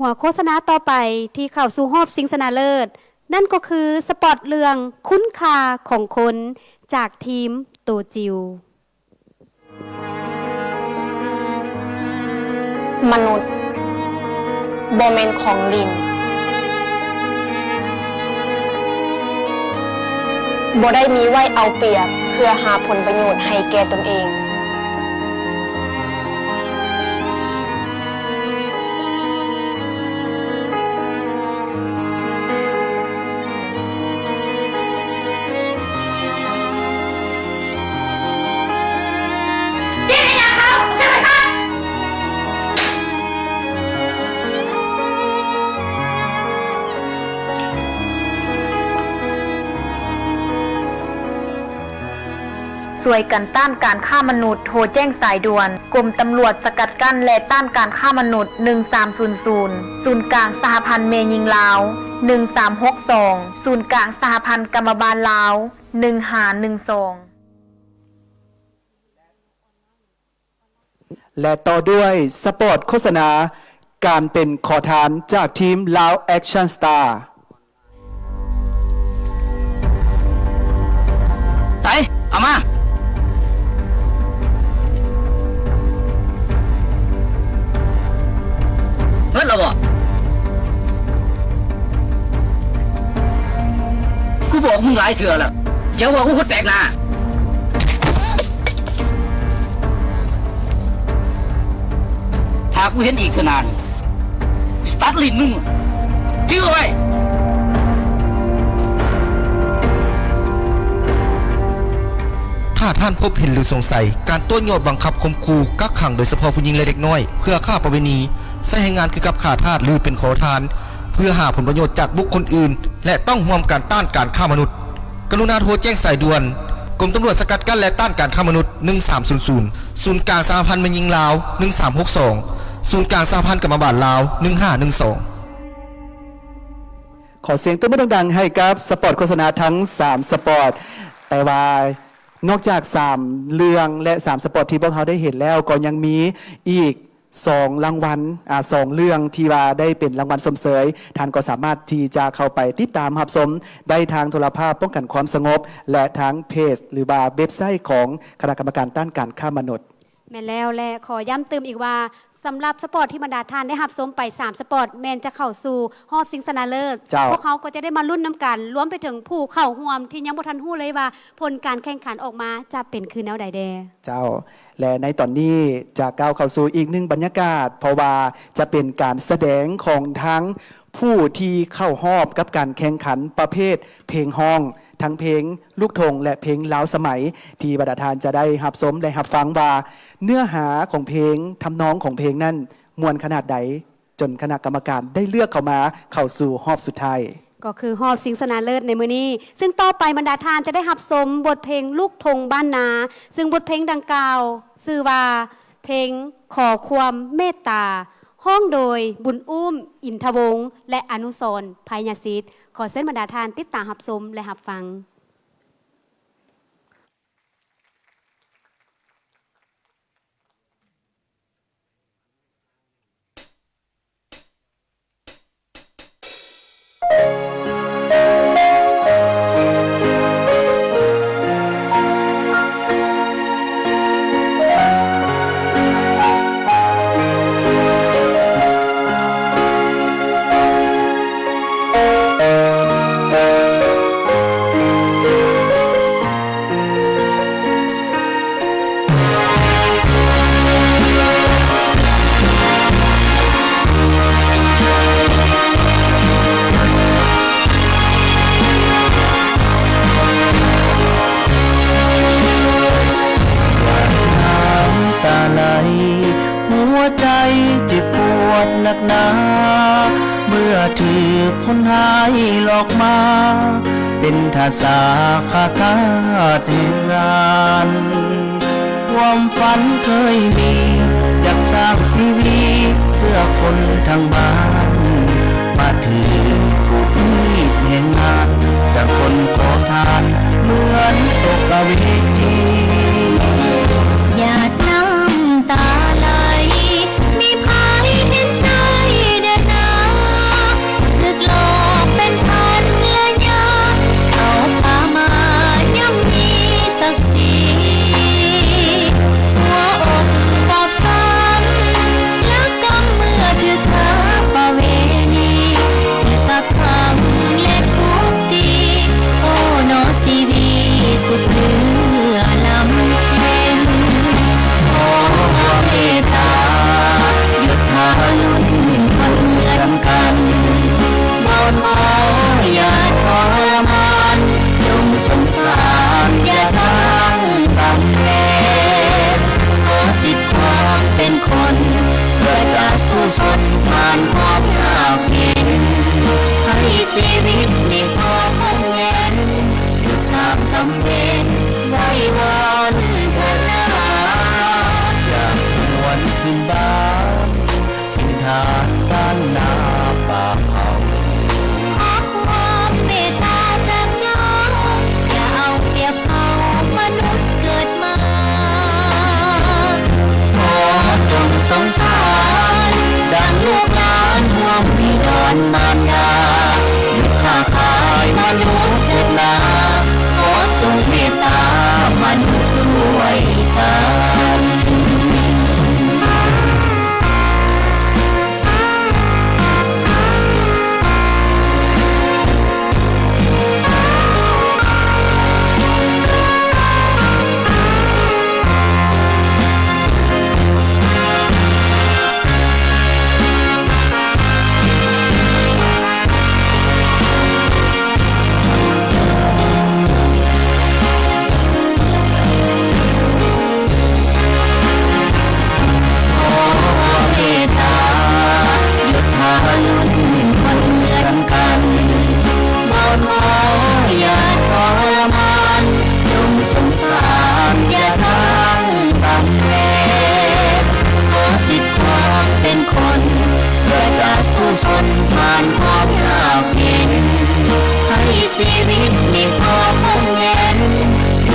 หัวโฆษณาต่อไปที่เข้าสู่รอบชิงชนะเลิศนั่นก็คือสปอตเรื่องคุณค่าของคนจากทีมโตจิวมนุษย์บ่แม่นของลินบ่ได้มีไว้เอาเปรียบเพื่อหาผลประโยชน์ให้แก่ตนเองช่วยกันต้านการฆ่ามนุษย์โทรแจ้งสายด่วนกรมตำรวจสกัดกั้นและต้านการฆ่ามนุษย์1300ศูนย์กลางสหพันธ์เมยิงลาว1362ศูนย์กลางสหพันธ์กรรมบาลลาว1512และต่อด้วยสปอตโฆษณาการเป็นขอทานจากทีมลาวแอคชั่นสตาร์ใส่เอามาเฮ็ดแล้วบ่กูบอกมึงหลายเทื่อแล้วอย่าว่ากูคนแปลกหน้าถ้ากูเห็นอีกเท่านานสตาร์ทลิ้นมึงจื้อไว้ถ้าท่านพบเห็นหรือสงสัยการต้นโยนบังคับข่มขู่กักขังโดยเฉพาะผู้หญิงและเด็กน้อยเพื่อฆ่าประเวณีใช้ให้งานคือกับฆ่าทาสหรือเป็นขอทานเพื่อหาผลประโยชน์จากบุคคลอื่นและต้องร่วมกันต้านการฆ่ามนุษย์กรุณาโทรแจ้งสายด่วนกรมตำรวจสกัดกั้นและต้านการฆ่ามนุษย์1300ศูนย์กลางสหพันธ์เมยิงลาว1362ศูนย์กลางสหพันธ์กรรมบาลลาว1512ขอเสียงตัวไม่ดังๆให้กับสปอตโฆษณาทั้ง3สปอตแต่ว่านอกจาก3เรื่องและ3สปอตที่พวกเขาได้เห็นแล้วก็ยังมีอีก2รางวัล2เรื่องที่ว่าได้เป็นรางวัลสมเสยท่านก็สามารถที่จะเข้าไปติดตามรับชมได้ทางโทรภาพป้องกันความสงบและทางเพจหรือว่าเว็บไซต์ของคณะกรรมการต้านการฆ่ามนุษย์แม่แล้วและขอย้ำเติมอีกว่าสำหรับสปอร์ตที่บรรดาท่านได้รับชมไป3สปอร์ตแมนจะเข้าสู่รอบชิงชนะเลิศพวกเขาก็จะได้มาลุ้นน้ำกันรวมไปถึงผู้เข้าร่วมที่ยังบ่ทันฮู้เลยว่าผลการแข่งขันออกมาจะเป็นคือแนวใดแดเจ้าและในตอนนี้จะก้าวเข้าสู่อีกหนึ่งบรรยากาศเพราะว่าจะเป็นการแสดงของทั้งผู้ที่เข้ารอบกับการแข่งขันประเภทเพลงฮ้องทั้งเพลงลูกทุ่งและเพลงลาวสมัยที่บรรดาทานจะได้รับชมได้รับฟังว่าเนื้อหาของเพลงทำนองของเพลงนั้นมวลขนาดใดจนคณะกรรมการได้เลือกเข้ามาเข้าสู่รอบสุดท้ายก็คือรอบชิงชนะเลิศในมื้อนี้ซึ่งต่อไปบรรดาทานจะได้รับชมบทเพลงลูกทุ่งบ้านนาซึ่งบทเพลงดังกล่าวชื่อว่าเพลงขอความเมตตาร ห้องโดยบุญอุ้ม อินทวงศ์และอนุสรณ์ภัยยศิษฐ์ขอเส้นบรรดาทานติดตามรับชมและรับฟังหนักหนาเมื่อถือคนหายหลอกมา เป็นทาสาขาทาสแห่งงานความฝันเคยมีอยากสร้างชีวิตเพื่อคนทางบ้านมาถือผู้นี้แห่งงานดังคนขอทานเหมือนตกกเวทีหยาดน้ำตาไหลมีพายเห็นใจเด็ดนาถึกหลอกเป็นพันและยาเอาพามาย่ำยีศักดิ์ศรีหัวอกปอบซ้ำแล้วกำเมื่อถือขาประเวณีตะคำและทุกทีโอ้นอสีวีสุดเหลือลำเพ็ญโอ้เมตตาหยุดหาลุ่นคนเหมือนกันบนหออย่าทรมานจงสงสารอย่าสร้างตำแหน่งขอสิทธิ์ความเป็นคนเพื่อจะสู้สนผ่านความยากเย็นให้ชีวิตมีความมุ่งแย้นถึ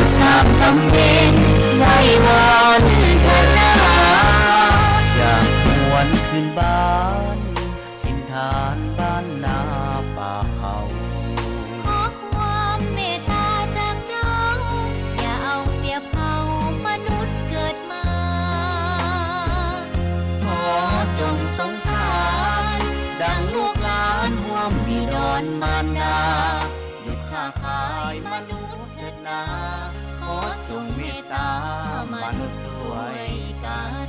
งสามตำเพ็ญไว้วันเถิดนาอยากหวนขึ้นบ้านถิ่นฐานด้านหน้าป่าเขา ขอความเมตตาจากเจ้าอย่าเอาเปรียบเขามนุษย์เกิดมาขอจงสงสารดังลูกหลานห่วงบิดรมารดาหยุดค้าขายมนุษย์เถิดนาขอจงเมตตามนุษย์ด้วยกัน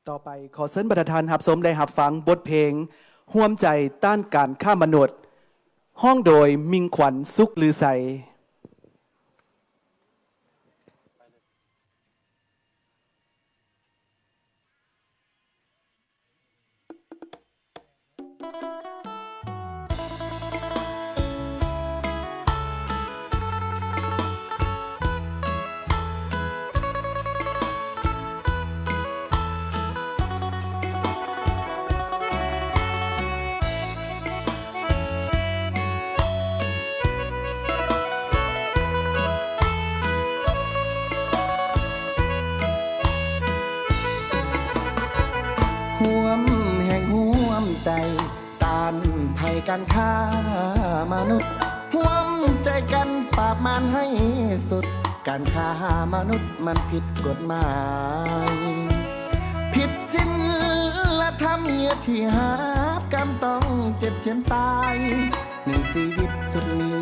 ต่อไปขอเชิญประธานหับสมได้หับฟังบทเพลงห่วมใจต้านการฆ่ามนุษย์ห้องโดยมิงขวัญสุขลือใสห่วมแห่งห่วมใจต้านภัยการฆ่ามนุษย์ห่วมใจกันปราบมันให้สุดการฆ่ามนุษย์มันผิดกฎหมายผิดศีลธรรมเหยียดที่หาบกรรมต้องเจ็บเจียนตายหนึ่งชีวิตสุดมี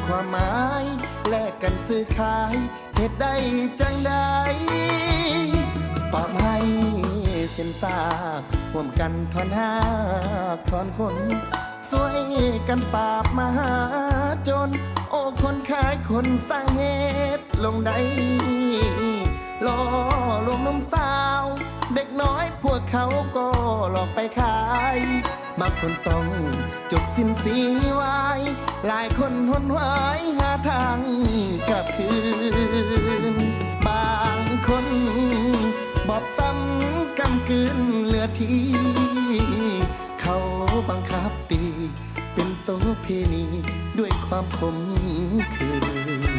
ความหมายแลกกันซื้อขายเหตุใดจังใดปรับให้เส้นซากร่วมกันทอนหากทอนคนช่วยกันปราบมหาจนโอ้คนขายคนสร้างเหตุลงใดล่อลวงนมสาวเด็กน้อยพวกเขาก็หลอกไปขายบางคนต้องจบสิ้นสีวายหลายคนหนหายหาทางกลับคืนบางคนบอบซ้ำกำกืนเหลือทีเขาบังคับตีเป็นโสเพณีด้วยความคมคื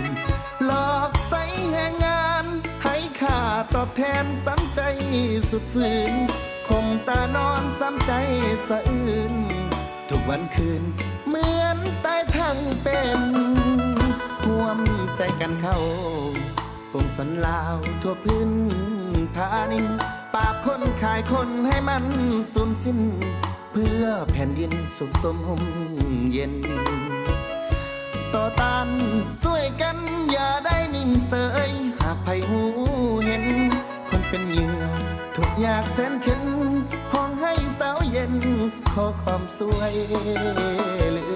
นหลอกใส่แห่งงานให้ค่าตอบแทนซ้ำใจสุดฝืนคมตานอนซ้ำใจสะอื้นทุกวันคืนเหมือนตายทั้งเป็นห่วมใจกันเข้าปวงสนลาวทั่วพื้นธานินปราบคนขายคนให้มันสูญสิ้นเพื่อแผ่นดินสุขสมห่มเย็นต่อต้านช่วยกันอย่าได้นิ่งเสยหากไผหูเห็นคนเป็นเหยื่อทุกอยากแสนเข็นห้องให้สาวเย็นขอความสวยเหลื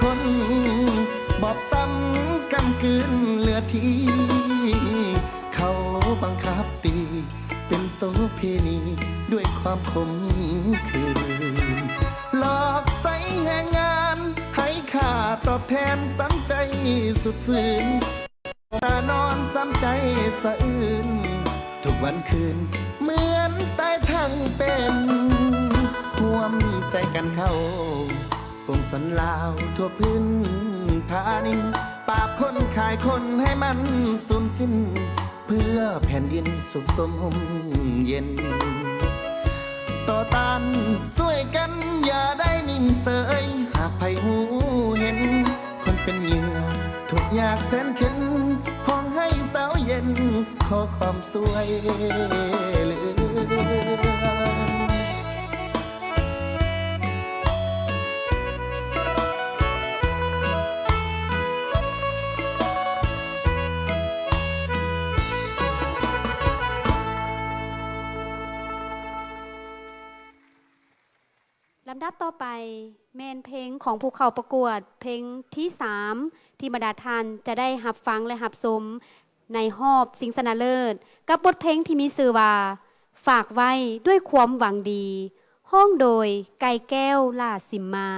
คนบอบซ้ำกำกืนเหลือทีเขาบังคับตีเป็นโสเพณีด้วยความคมคืนหลอกใส่แห่งงานให้ค่าตอบแทนซ้ำใจสุดฝืนตานอนซ้ำใจสะอื้นทุกวันคืนเหมือนตายทั้งเป็นห่วมใจกันเข้าปวงสนลาวทั่วพื้นธานินปราบคนขายคนให้มันสูญสิ้นเพื่อแผ่นดินสุขสมห่มเย็นต่อต้านช่วยกันอย่าได้นิ่งเสยหากไผหูเห็นคนเป็นเหยื่อทุกอยากแสนเข็นห้องให้สาวเย็นขอความสวยเหลือลำดับต่อไปเมนเพลงของภูเขาประกวดเพลงที่ 3 ที่บรรดาท่านจะได้หับฟังและหับชมในหอบสิงสนาเลิศกับบทเพลงที่มีชื่อว่าฝากไว้ด้วยความหวังดีห้องโดยไก่แก้วล่าสิมมา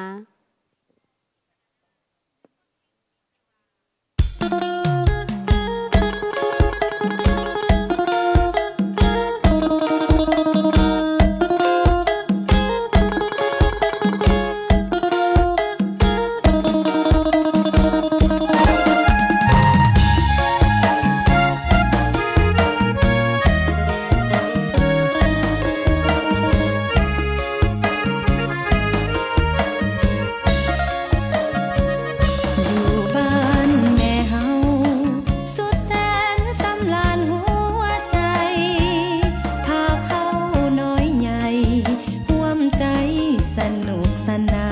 นุกสนา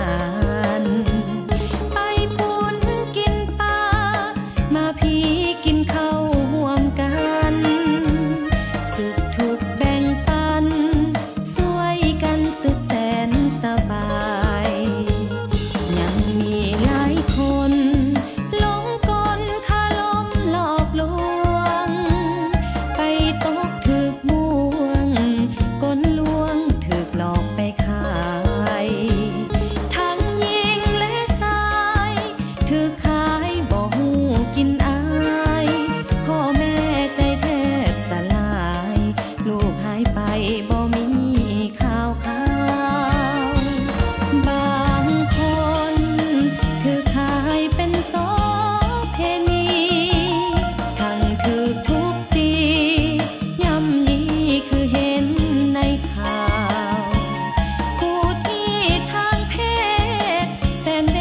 นไปปุนกินปลามาพี่กินข้าวห่วมกันสุขทุกข์แบ่งปันช่วยกันสุดแสนสบายยังมีหลายคนหลงกลคาลมหลอกลวงไปตกถึกบ่วงกลลวงถึกหลอกไปขายทั้งหญิงและชายถึกขายบ่ฮู้กินอายพ่อแม่ใจแทบสลายลูกหายไปบ่มีข่าวบางคนถึกขายเป็นโสเพณีทั้งถึกทุบตีย่ำยีคือเห็นในข่าวผู้ที่ทางเพศแสนเว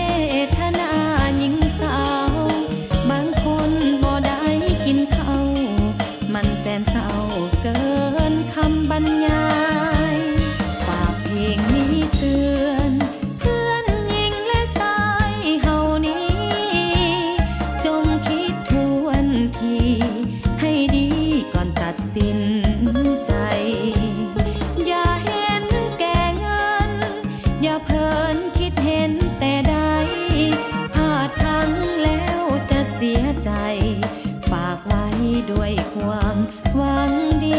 ทนาหญิงสาวบางคนบ่ได้กินข้าวมันแสนเศร้าเกินคำบรรยายฝากเพลงนี้เตือนเพื่อนหญิงและชายเฮานี้จงคิดทวนทีให้ดีก่อนตัดสินใจอย่าเห็นแก่เงินอย่าเพลินคิดเห็นแต่ใดพลาดพลั้งแล้วจะเสียใจฝากไว้ด้วยความหวังดี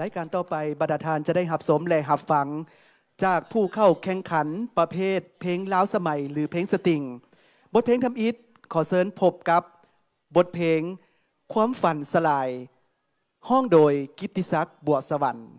รายการต่อไปบรรดาทานจะได้หับสมและหับฟังจากผู้เข้าแข่งขันประเภทเพลงล้าวสมัยหรือเพลงสตริงบทเพลงทำอิฐขอเชิญพบกับบทเพลงความฝันสลายห้องโดยกิตติศักดิ์บัวสวรรค์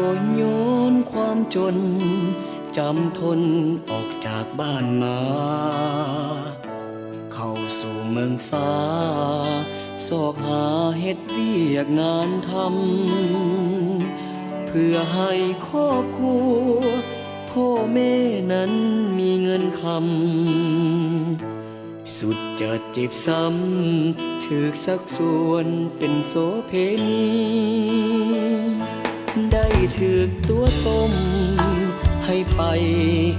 ก็โยนความจนจำทนออกจากบ้านมาเข้าสู่เมืองฟ้าสอกหาเฮ็ดเวียกงานทำเพื่อให้ครอบครัวพ่อแม่นั้นมีเงินคำสุดจะเจ็บซ้ำถึกสักส่วนเป็นโสเพณีได้ถึกตัวต้มให้ไป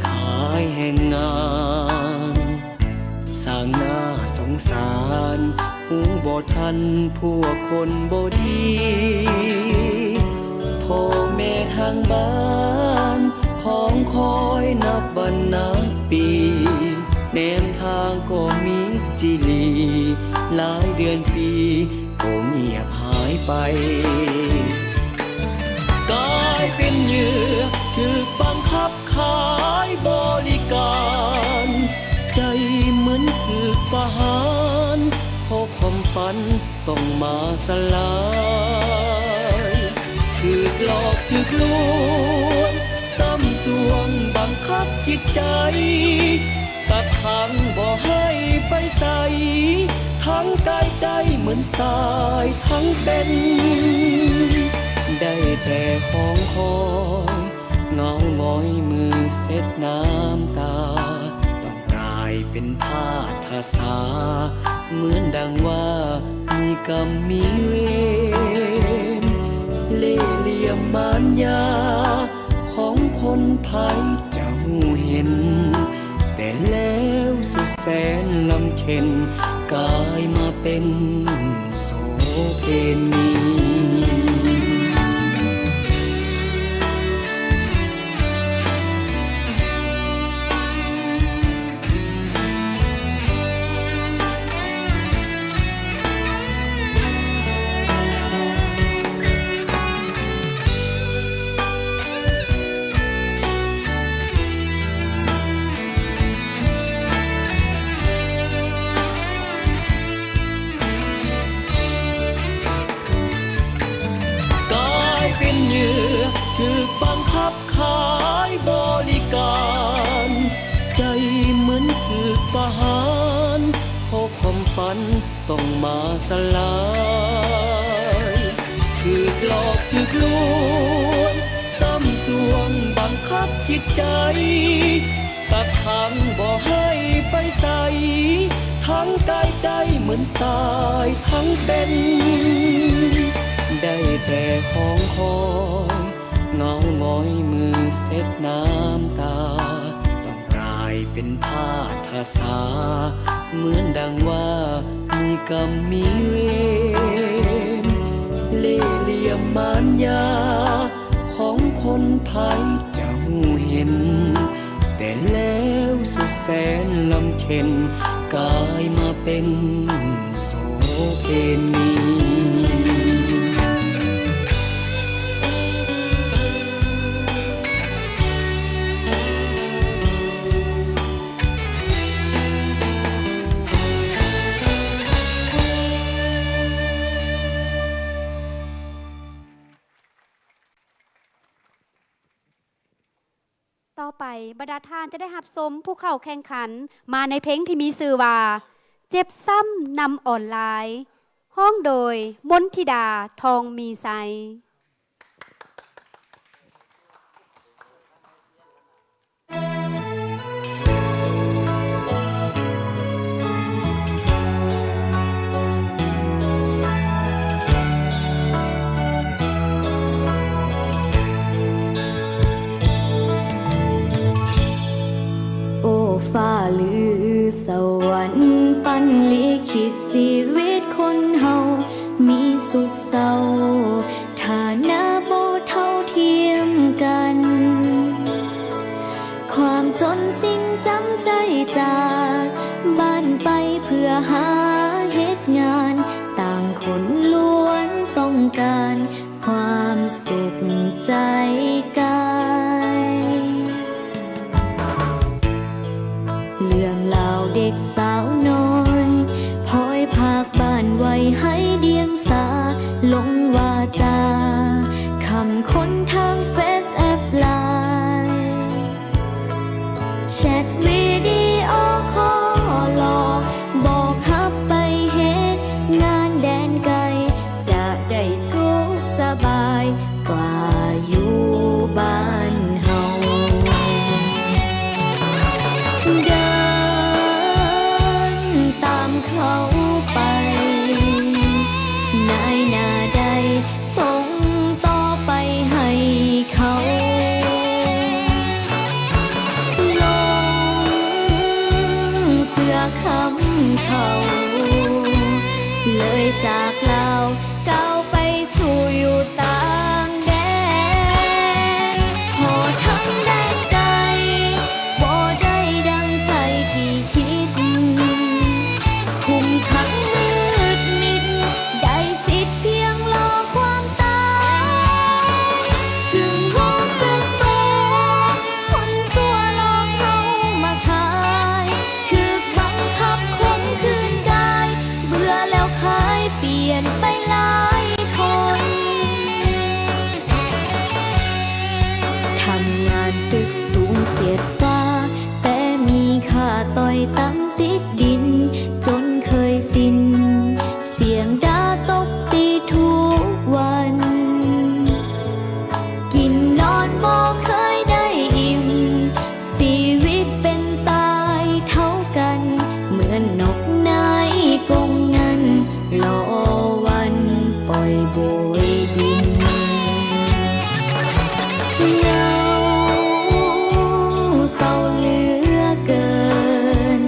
ขายแห่งงานสา สารหูบ่ทันพวกคนบ่ดีพ่อแม่ทางบ้านของคอยนับวันนับปีแนมทางก็มีจิลีหลายเดือนปีก็เงียบหายไปกลายเป็นเหยื่อถูกบังคับขายบริการใจเหมือนถูกประหารเพราะความฝันต้องมาสลายถูกหลอกถูกลวงซ้ำสวงบังคับจิตใจกักขังบ่ให้ไปใส่ทั้งกายใจเหมือนตายทั้งเป็นได้แต่ของคอยเงาหงอยมือเช็ดน้ำตาต้องกลายเป็นผ้าทาสาเหมือนดังว่ามีกรรมมีเวรเล่ห์เหลี่ยมมารยาของคนภัยเจ้าเห็นแต่แล้วสุดแสนลำเค็ญกลายมาเป็นโสเพณีถูกบังคับขายบริการใจเหมือนถูกประหารเพราะความฝันต้องมาสลายถูกหลอกถูกลวงซ้ำสวงบังคับจิตใจกักขังบ่ให้ไปใส่ทั้งกายใจเหมือนตายทั้งเป็นได้แต่ของคอยเงาหงอยมือเช็ดน้ำตาต้องกลายเป็นผ้าทาสาเหมือนดังว่ามีกรรมมีเวรเล่ห์เหลี่ยมมารยาของคนภัยเจ้าเห็นแต่แล้วสุดแสนลำเค็ญกลายมาเป็นโสเพณีต่อไปบรรดาท่านจะได้หับสมผู้เข้าแข่งขันมาในเพลงที่มีชื่อว่าเจ็บซ้ำนำออนไลน์ห้องโดยมนทิดาทองมีไซฟ้าลือสวรรค์ปันลิขิตชีวิตคนเฮามีสุขเศร้าฐานะบ่เท่าเทียมกันความจนจริงจำใจจากบ้านไปเพื่อหาเฮ็ดงานต่างคนล้วนต้องการความสุขใจกายเรื่องราวเด็กสาวน้อยพลอยพากบ้านไว้ให้เดียงสาลงวาจาคำคนทางเฟซแอปไลน์แชทวิดีโอคอลหลอกบอกฮับไปเฮ็ดงานแดนไกลจะได้สุขสบายกว่าอยู่บ้านเฮาตามเขาไปนายหน้าใดส่งต่อไปให้เขาลงเสื้อคำเขา เลยจากเราก้าวไปสู่อยู่ต่างแดนพอทั้งแดนไกลบ่ได้ดังใจที่คิดคุมขังมืดมิดได้สิทธิ์เพียงรอความตายจึงรู้สึกตัวคนสัวหลอกเขามาขายถึกบังคับข่มขืนกายเบื่อแล้วขายเปลี่ยนไปหลายคนทำงานตึกสูงเสียดฟ้าแต่มีค่าต่อยตั้งติดดินจนเคยสิ้นเสียงด่าตบตีทุกวันกินนอนบ่เคยได้อิ่มชีวิตเป็นตายเท่ากันเหมือนนกในกรงเงินรอวันปล่อยโบยบินเหงาเศร้าเหลือเกิน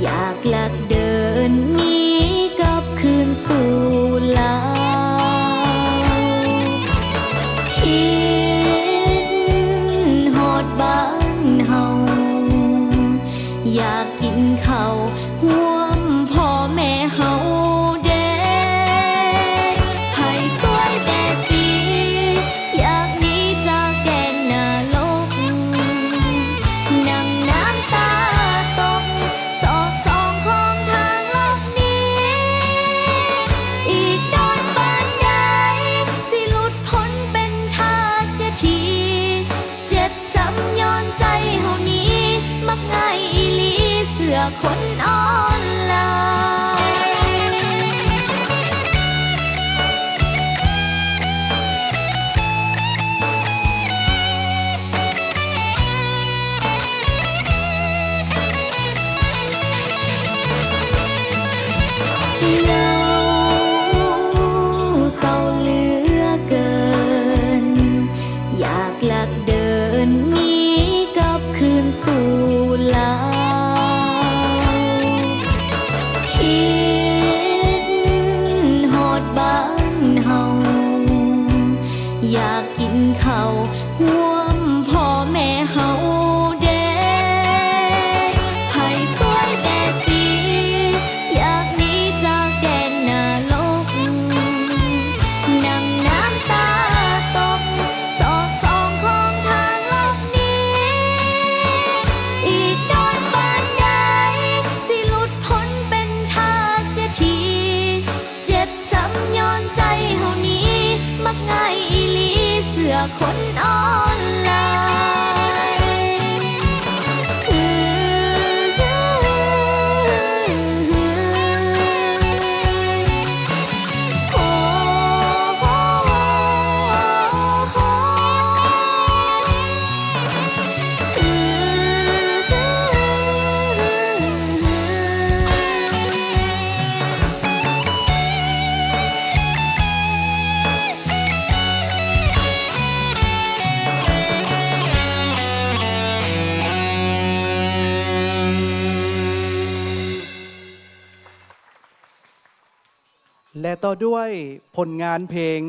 อยากลักเดินหนีกลับคืนสู่ลาวคิดฮอดบ้านเฮาอยากกินข้าวห่วมพ่อแม่เฮาเด้ไผสวยแต่ตีอยากหนีจากแดนนรกนั่งน้ำตาตกสอดส่องของทางโลกนี้อีกโดนปานใดสิหลุดพ้นเป็นทาสเสียทีเจ็บซ้ำย้อนใจเฮานี้มักง่ายอีหลีเสือคนอ่อนลายเหงาเศร้าเหลือเกินอยากลักเดินหนีกลับคืนสู่ลาวคิดฮอดบ้านเฮาอยากกินข้าวห่วมพ่อแม่เฮาเด้ไผสวยแต่ตีอยากหนีจากแดนนรกนั่งน้ำตาตกสอดส่องของทางโลกนี้อีกโดนปานใดสิหลุดพ้นเป็นทาสเสียทีเจ็บซ้ำย้อนใจเฮานี้มักง่ายอีหลีเสือคนอ่อนลายโอ้โหและต่อด้วยผลงานเพลง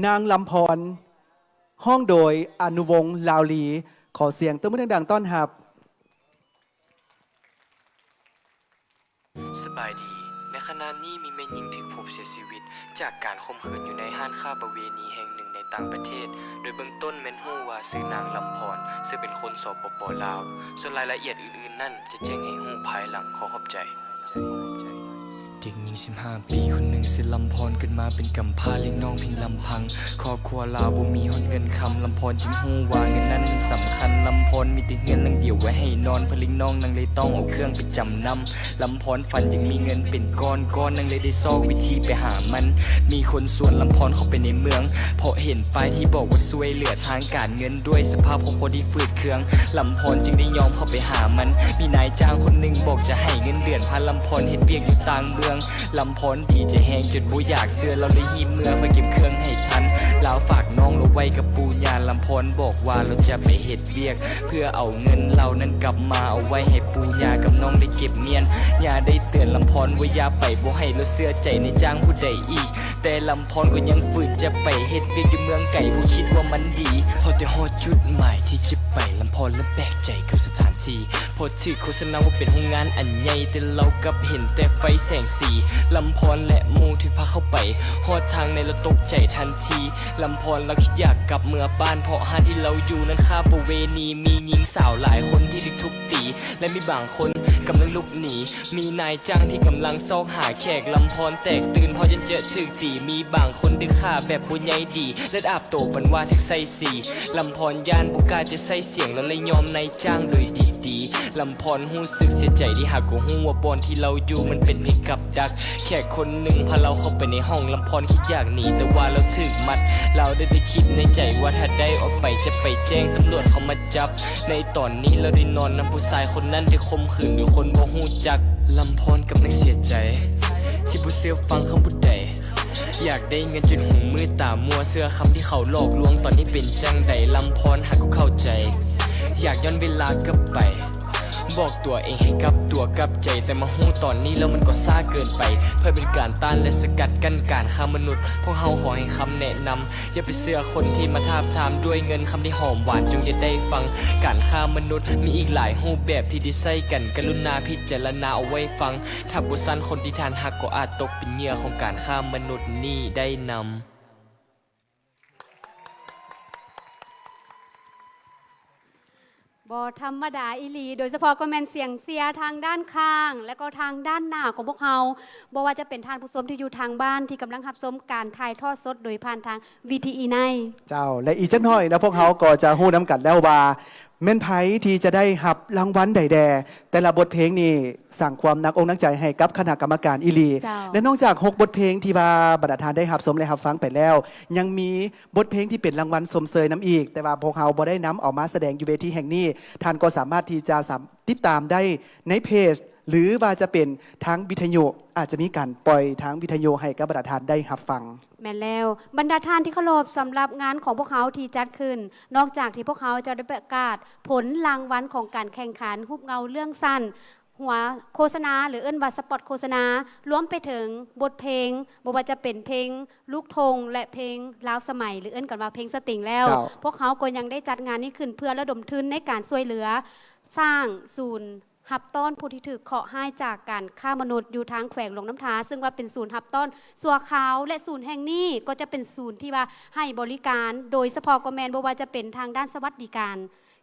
นางลำพรห้องโดยอนุวงศ์ลาวลีขอเสียงตบมือดังๆต้อนรับ สบายดีในขณะนี้มีแม่หญิงถูกพบเสียชีวิตจากการข่มขืนอยู่ในห้างค้าประเวณีแห่งหนึ่งในต่างประเทศโดยเบื้องต้นแม่นฮู้ว่าชื่อนางลำพรซึ่งเป็นคนสปป.ลาวส่วนรายละเอียดอื่นๆนั่นจะแจ้งให้ฮู้ภายหลังขอขอบใจ เด็กหญิง15 ปีคนหนึ่งชื่อลำพรเกิดมาเป็นกำพร้าเลี้ยงน้องเพียงลำพังครอบครัวลาวบ่มีฮอดเงินคำลำพรจึงฮู้ว่าเงินนั้นมันสำคัญลำพรมีแต่เงินหลังเดียวไว้ให้นอนเพลิงน้องนางเลยต้องเอาเครื่องไปจำนำลำพรฝันยังมีเงินเป็นก้อนนางเลยได้ซอกวิธีไปหามันมีคนส่วนลำพรเข้าไปในเมืองเพราะเห็นป้ายที่บอกว่าช่วยเหลือทางการเงินด้วยสภาพของคนที่ฝืดเคืองลำพรจึงได้ยอมเข้าไปหามันมีนายจ้างคนหนึ่งบอกจะให้เงินเดือนพาลำพรเฮ็ดเวียกอยู่ต่างเมือง องลำพอนดีจะแห้งจนบ่อยากเสื้อเราเลยหิมเมื่อไปเก็บเครื่องให้ทันลาวฝากน้องเราไว้กับปูญาลำพอนบอกว่าเราจะไปเฮ็ดเวียกเพื่อเอาเงินเรานั้นกลับมาเอาไว้ให้ปูญากับน้องได้เก็บเมียนญาได้เตือนลำพอนว่าอย่าไปบ่ให้เราเสื้อใจในจ้างผู้ใดอีกแต่ลำพอนก็ยังฝืนจะไปเฮ็ดเวียกอยู่เมืองไกลบ่คิดว่ามันดีพอแต่ฮอดจุดหมายที่จะไปลำพอนเริ่มแปลกใจกับสถานที่พอถือโฆษณาว่าเป็นโรงงานอันใหญ่แต่เรากลับเห็นแต่ไฟแสงสีลำพอนและหมู่ที่พาเข้าไปฮอดทางในเราตกใจทันทีลำพอนเราคิดอยากกลับเมื่อบ้านเพราะห้านที่เราอยู่นั้นค่าประเวณีมีหญิงสาวหลายคนที่ถูกทุบตีและมีบางคนกำลังลุกหนีมีนายจ้างที่กำลังซอกหาแขกลำพอนแตกตื่นพอจนเจอถึกตีมีบางคนดึกฆ่าแบบบุญใหญ่ดีเลือดอาบโตบันว่าทึกใส่สีลำพอนย่านบุกล้าจะใส่เสียงแล้วเลยยอมนายจ้างเลยดีลำพอนหู้สึกเสียใจที่หากกูหู้ว่าบอนที่เราอยู่มันเป็นเพียงกับดักแค่คนหนึ่งพาเราเข้าไปในห้องลำพอนคิดอยากหนีแต่ว่าเราถึกมัดเราได้แต่คิดในใจว่าถ้าได้ออกไปจะไปแจ้งตำรวจเขามาจับในตอนนี้เราได้นอนน้ำผู้ชายคนนั้นที่ข่มขืนหรือคนบ่ฮู้จักลำพอนกำลังเสียใจที่ผู้เสือฟังคำพูดใดอยากได้เงินจนหูมือตามัวเสื้อคำที่เขาหลอกลวงตอนนี้เป็นจังใดลำพอนหากก็เข้าใจอยากย้อนเวลากลับไปบอกตัวเองให้กลับตัวกลับใจแต่มาหู้ตอนนี้แล้วมันก็ซ่าเกินไปเพื่อเป็นการต้านและสกัดกั้นการฆ่ามนุษย์พวกเฮาขอให้คำแนะนำอย่าไปเชื่อคนที่มาทาบทามด้วยเงินคำที่หอมหวานจงอย่าได้ฟังการฆ่ามนุษย์มีอีกหลายรูปแบบที่ได้ใช้กันกรุณาพิจารณาเอาไว้ฟังถ้าบุษันคนที่ทานหักก็อาจตกเป็นเหยื่อของการฆ่ามนุษย์นี้ได้นำบ่ธรรมดาอีหลีโดยเฉพาะก็แม่นเสียงเสียทางด้านข้างและก็ทางด้านหน้าของพวกเราบ่ว่าจะเป็นท่านผู้ชมที่อยู่ทางบ้านที่กำลังรับชมการถ่ายทอดสดโดยผ่านทาง VTE ในเจ้าและอีกจักหน่อยนะพวกเขาก็จะฮู้น้ำกันแล้วว่าแม่นไผที่จะได้หับรางวัลใดๆแต่ละบทเพลงนี่สร้างความนักอกนักใจให้กับคณะกรรมการอีหลีและนอกจาก6บทเพลงที่ว่าบรรดาทานได้หับสมและหับฟังไปแล้วยังมีบทเพลงที่เป็นรางวัลสมเสยน้ำอีกแต่ว่าพวกเขาบ่ได้นำเอามาแสดงอยู่เวทีแห่งนี้ท่านก็สามารถที่จะติดตามได้ในเพจหรือว่าจะเป็นทางวิทยุอาจจะมีการปล่อยทางวิทยุให้กับบรรดาทานได้หับฟังแม่นแล้วบรรดาท่านที่เคารพสำหรับงานของพวกเขาที่จัดขึ้นนอกจากที่พวกเขาจะได้ประกาศผลรางวัลของการแข่งขันฮุบเงาเรื่องสั้นหัวโฆษณาหรือเอิ้นว่าสปอตโฆษณารวมไปถึงบทเพลงบ่ว่าจะเป็นเพลงลูกธงและเพลงลาวสมัยหรือเอิ้นกันว่าเพลงสตริงแล้วพวกเขาก็ยังได้จัดงานนี้ขึ้นเพื่อระดมทุนในการช่วยเหลือสร้างศูนย์หับต้อนผู้ที่ถูกเคาะให้จากการฆ่ามนุษย์อยู่ทางแขวงหลวงน้ำทาซึ่งว่าเป็นศูนย์หับต้อนสัวขาวและศูนย์แห่งนี้ก็จะเป็นศูนย์ที่ว่าให้บริการโดยเฉพาะก็แมนบ่ว่าจะเป็นทางด้านสวัสดิการ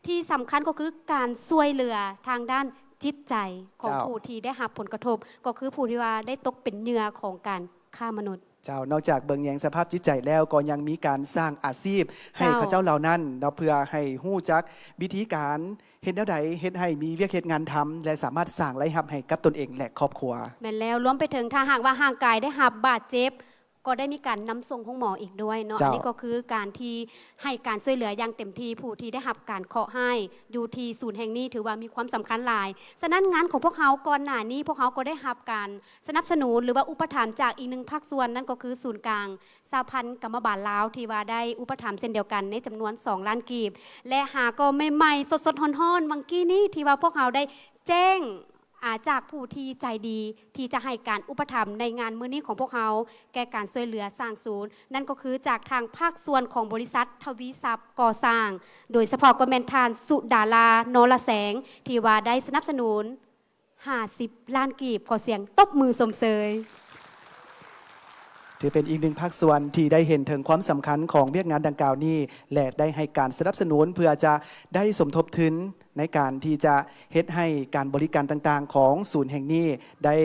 ที่สำคัญก็คือการช่วยเหลือทางด้านจิตใจของผู้ที่ได้รับผลกระทบก็คือผู้ที่ว่าได้ตกเป็นเหยื่อของการฆ่ามนุษย์เจ้านอกจากเบิ่งแยงสภาพจิตใจแล้วก็ยังมีการสร้างอาชีพให้ข้าเจ้าเหล่านั้นเพื่อให้ฮู้จักวิธีการเฮ็ดแนวใดเฮ็ดให้มีเวียกเฮ็ดงานทำและสามารถสร้างรายรับให้กับตนเองและครอบครัวแม่นแล้วรวมไปถึงถ้าหากว่าห่างกายได้รับบาดเจ็บก็ได้มีการนำส่งของหมออีกด้วยเนาะอันนี้ก็คือการที่ให้การช่วยเหลืออย่างเต็มที่ผู้ที่ได้รับการเคาะให้อยู่ที่ศูนย์แห่งนี้ถือว่ามีความสำคัญหลายฉะนั้นงานของพวกเขาก่อนหน้านี้พวกเขาก็ได้รับการสนับสนุนหรือว่าอุปถัมภ์จากอีกหนึ่งภาคส่วนนั่นก็คือศูนย์กลางสหพันธ์กรรมบาลลาวที่ว่าได้อุปถัมภ์เช่นเดียวกันในจำนวน2 ล้านกีบและหาก็ใหม่ๆสดๆฮ้อนๆบางกี้นี้ที่ว่าพวกเขาได้แจ้งจากผู้ที่ใจดีที่จะให้การอุปถัมภ์ในงานมื้อนี้ของพวกเขาแก่การช่วยเหลือสร้างศูนย์นั่นก็คือจากทางภาคส่วนของบริษัททวีทรัพย์ก่อสร้างโดยเฉพาะก็แม่นทานสุดาลานรแสงที่ว่าได้สนับสนุน50 ล้านกีบขอเสียงตบมือสมเสยถือเป็นอีกหนึ่งภาคส่วนที่ได้เห็นถึงความสำคัญของเวียกงานดังกล่าวนี้และได้ให้การสนับสนุนเพื่อจะได้สมทบทุนในการที่จะเฮ็ดให้การบริการต่างๆของศูนย์แห่งนี้ได้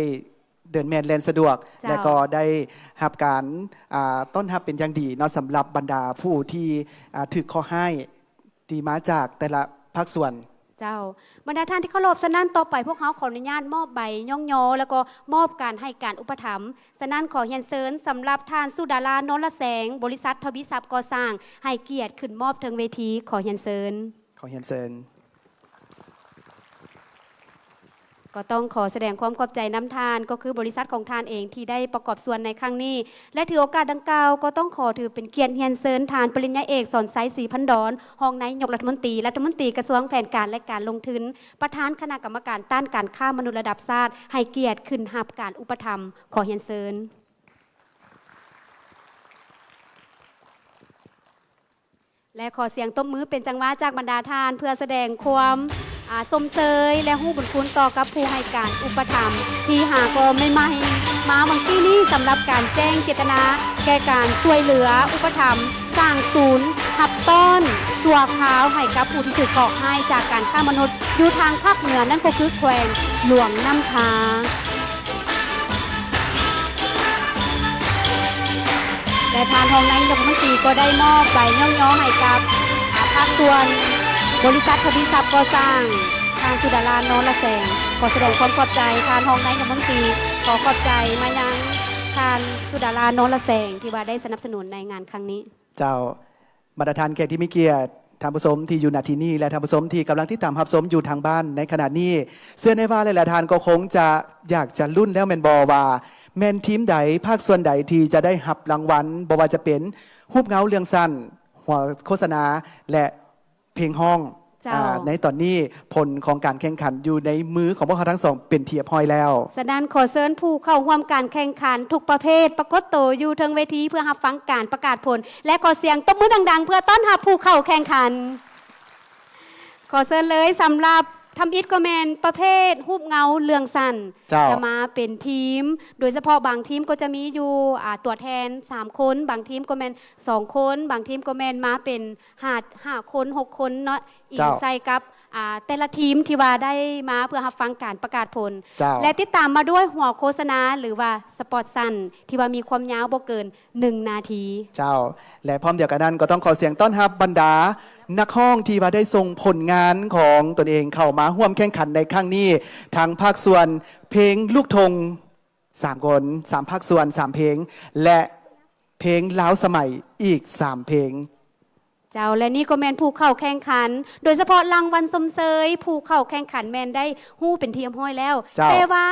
เดินแมนแลนสะดวกและก็ได้รับการต้อนรับเป็นอย่างดีเนาะสำหรับบรรดาผู้ที่ถูกข้อให้ที่มาจากแต่ละภาคส่วนเจ้าบรรดาท่านที่เคารพฉะนั้นต่อไปพวกเขาขออนุญาตมอบใบย่องยอแล้วก็มอบการให้การอุปถัมภ์ฉะนั้นขอเรียนเชิญสำหรับท่านสุดาลานรแสงบริษัททวีทรัพย์ก่อสร้างให้เกียรติขึ้นมอบถึงเวทีขอเรียนเชิญ ก็ต้องขอแสดงความขอบใจน้ำทานก็คือบริษัทของทานเองที่ได้ประกอบส่วนในครั้งนี้ และถือโอกาสดังกล่าวก็ต้องขอถือเป็นเกียรติเฮียนเซินทานปริญญาเอกสอนไซศรีพันดอนรองนายกรัฐมนตรีกระทรวงแผนการและการลงทุนประธานคณะกรรมการต้านการค้ามนุษย์ระดับชาติให้เกียรติขึ้นรับการอุปถัมภ์ขอเฮียนเซินและขอเสียงตบมือเป็นจังหวะจากบรรดาทานเพื่อแสดงความสมเสยและฮู้บุญคุณต่อกับผู้ให้การอุปถัมภ์ที่หาก็ไม่มาวันที่นี้สำหรับการแจ้งเจตนาแก่การช่วยเหลืออุปถัมภ์สร้างศูนย์หับต้นสัวขาวให้กับผู้ที่ถูกก่อให้จากการฆ่ามนุษย์อยู่ทางภาคเหนือนั่นก็คือแขวงหลวงน้ำทาและทานทองนายกรัฐมนตรีก็ได้มอบใบย่องให้กับภาคส่วนบริษัททวีทรัพย์ก่อสร้างทางสุดาราโนนละแสงขอแสดงความขอบใจทานทองนายกรัฐมนตรีขอขอบใจมายังทานสุดาราโนนละแสงที่ว่าได้สนับสนุนในงานครั้งนี้เจ้าบรรดาทานแขกที่มีเกียรติท่านผู้ชมที่อยู่ณที่นี้และท่านผู้ชมที่กำลังที่ตามรับชมอยู่ทางบ้านในขณะนี้เสื้อในว่าหลายๆทานก็คงจะอยากจะรุ่นแล้วแมนบอว่าแมนทีมใดภาคส่วนใดที่จะได้รับรางวัลบ่ว่าจะเป็นฮูบเงาเรื่องสั้นหัวโฆษณาและเพลงห้องในตอนนี้ผลของการแข่งขันอยู่ในมือของพวกเขาทั้งสองเป็นเทียบห้อยแล้วฉะนั้นขอเชิญผู้เข้าร่วมการแข่งขันทุกประเภทปรากฏตัวอยู่เทิงเวทีเพื่อรับฟังการประกาศผลและขอเสียงตบมือดังๆเพื่อต้อนรับผู้เข้าแข่งขันขอเชิญเลยสำหรับทำอิฐก็แมนประเภทฮูบเงาเรืองสันจะมาเป็นทีมโดยเฉพาะบางทีมก็จะมีอยู่ตัวแทน3คนบางทีมก็แมน2คนบางทีมก็แมนมาเป็น5คน6คนเนาะอีกใส่กับแต่ละทีมที่ว่าได้มาเพื่อรับฟังการประกาศผลและติดตามมาด้วยหัวโฆษณาหรือว่าสปอตสั้นที่ว่ามีความยาวบ่เกิน1นาทีเจ้าและพร้อมเดียวกันนั้นก็ต้องขอเสียงต้อนรับบรรดานักห้องที่ว่าได้ส่งผลงานของตนเองเข้ามาร่วมแข่งขันในครั้งนี้ทางภาคส่วนเพลงลูกธง3คน3ภาคส่วน3เพลงและเพลงล้าวสมัยอีก3เพลงเจ้าและนี่ก็แมนผู้เข้าแข่งขันโดยเฉพาะรางวัลสมเสยผู้เข้าแข่งขันแมนได้ฮู้เป็นเทียมห้อยแล้วแต่ว่า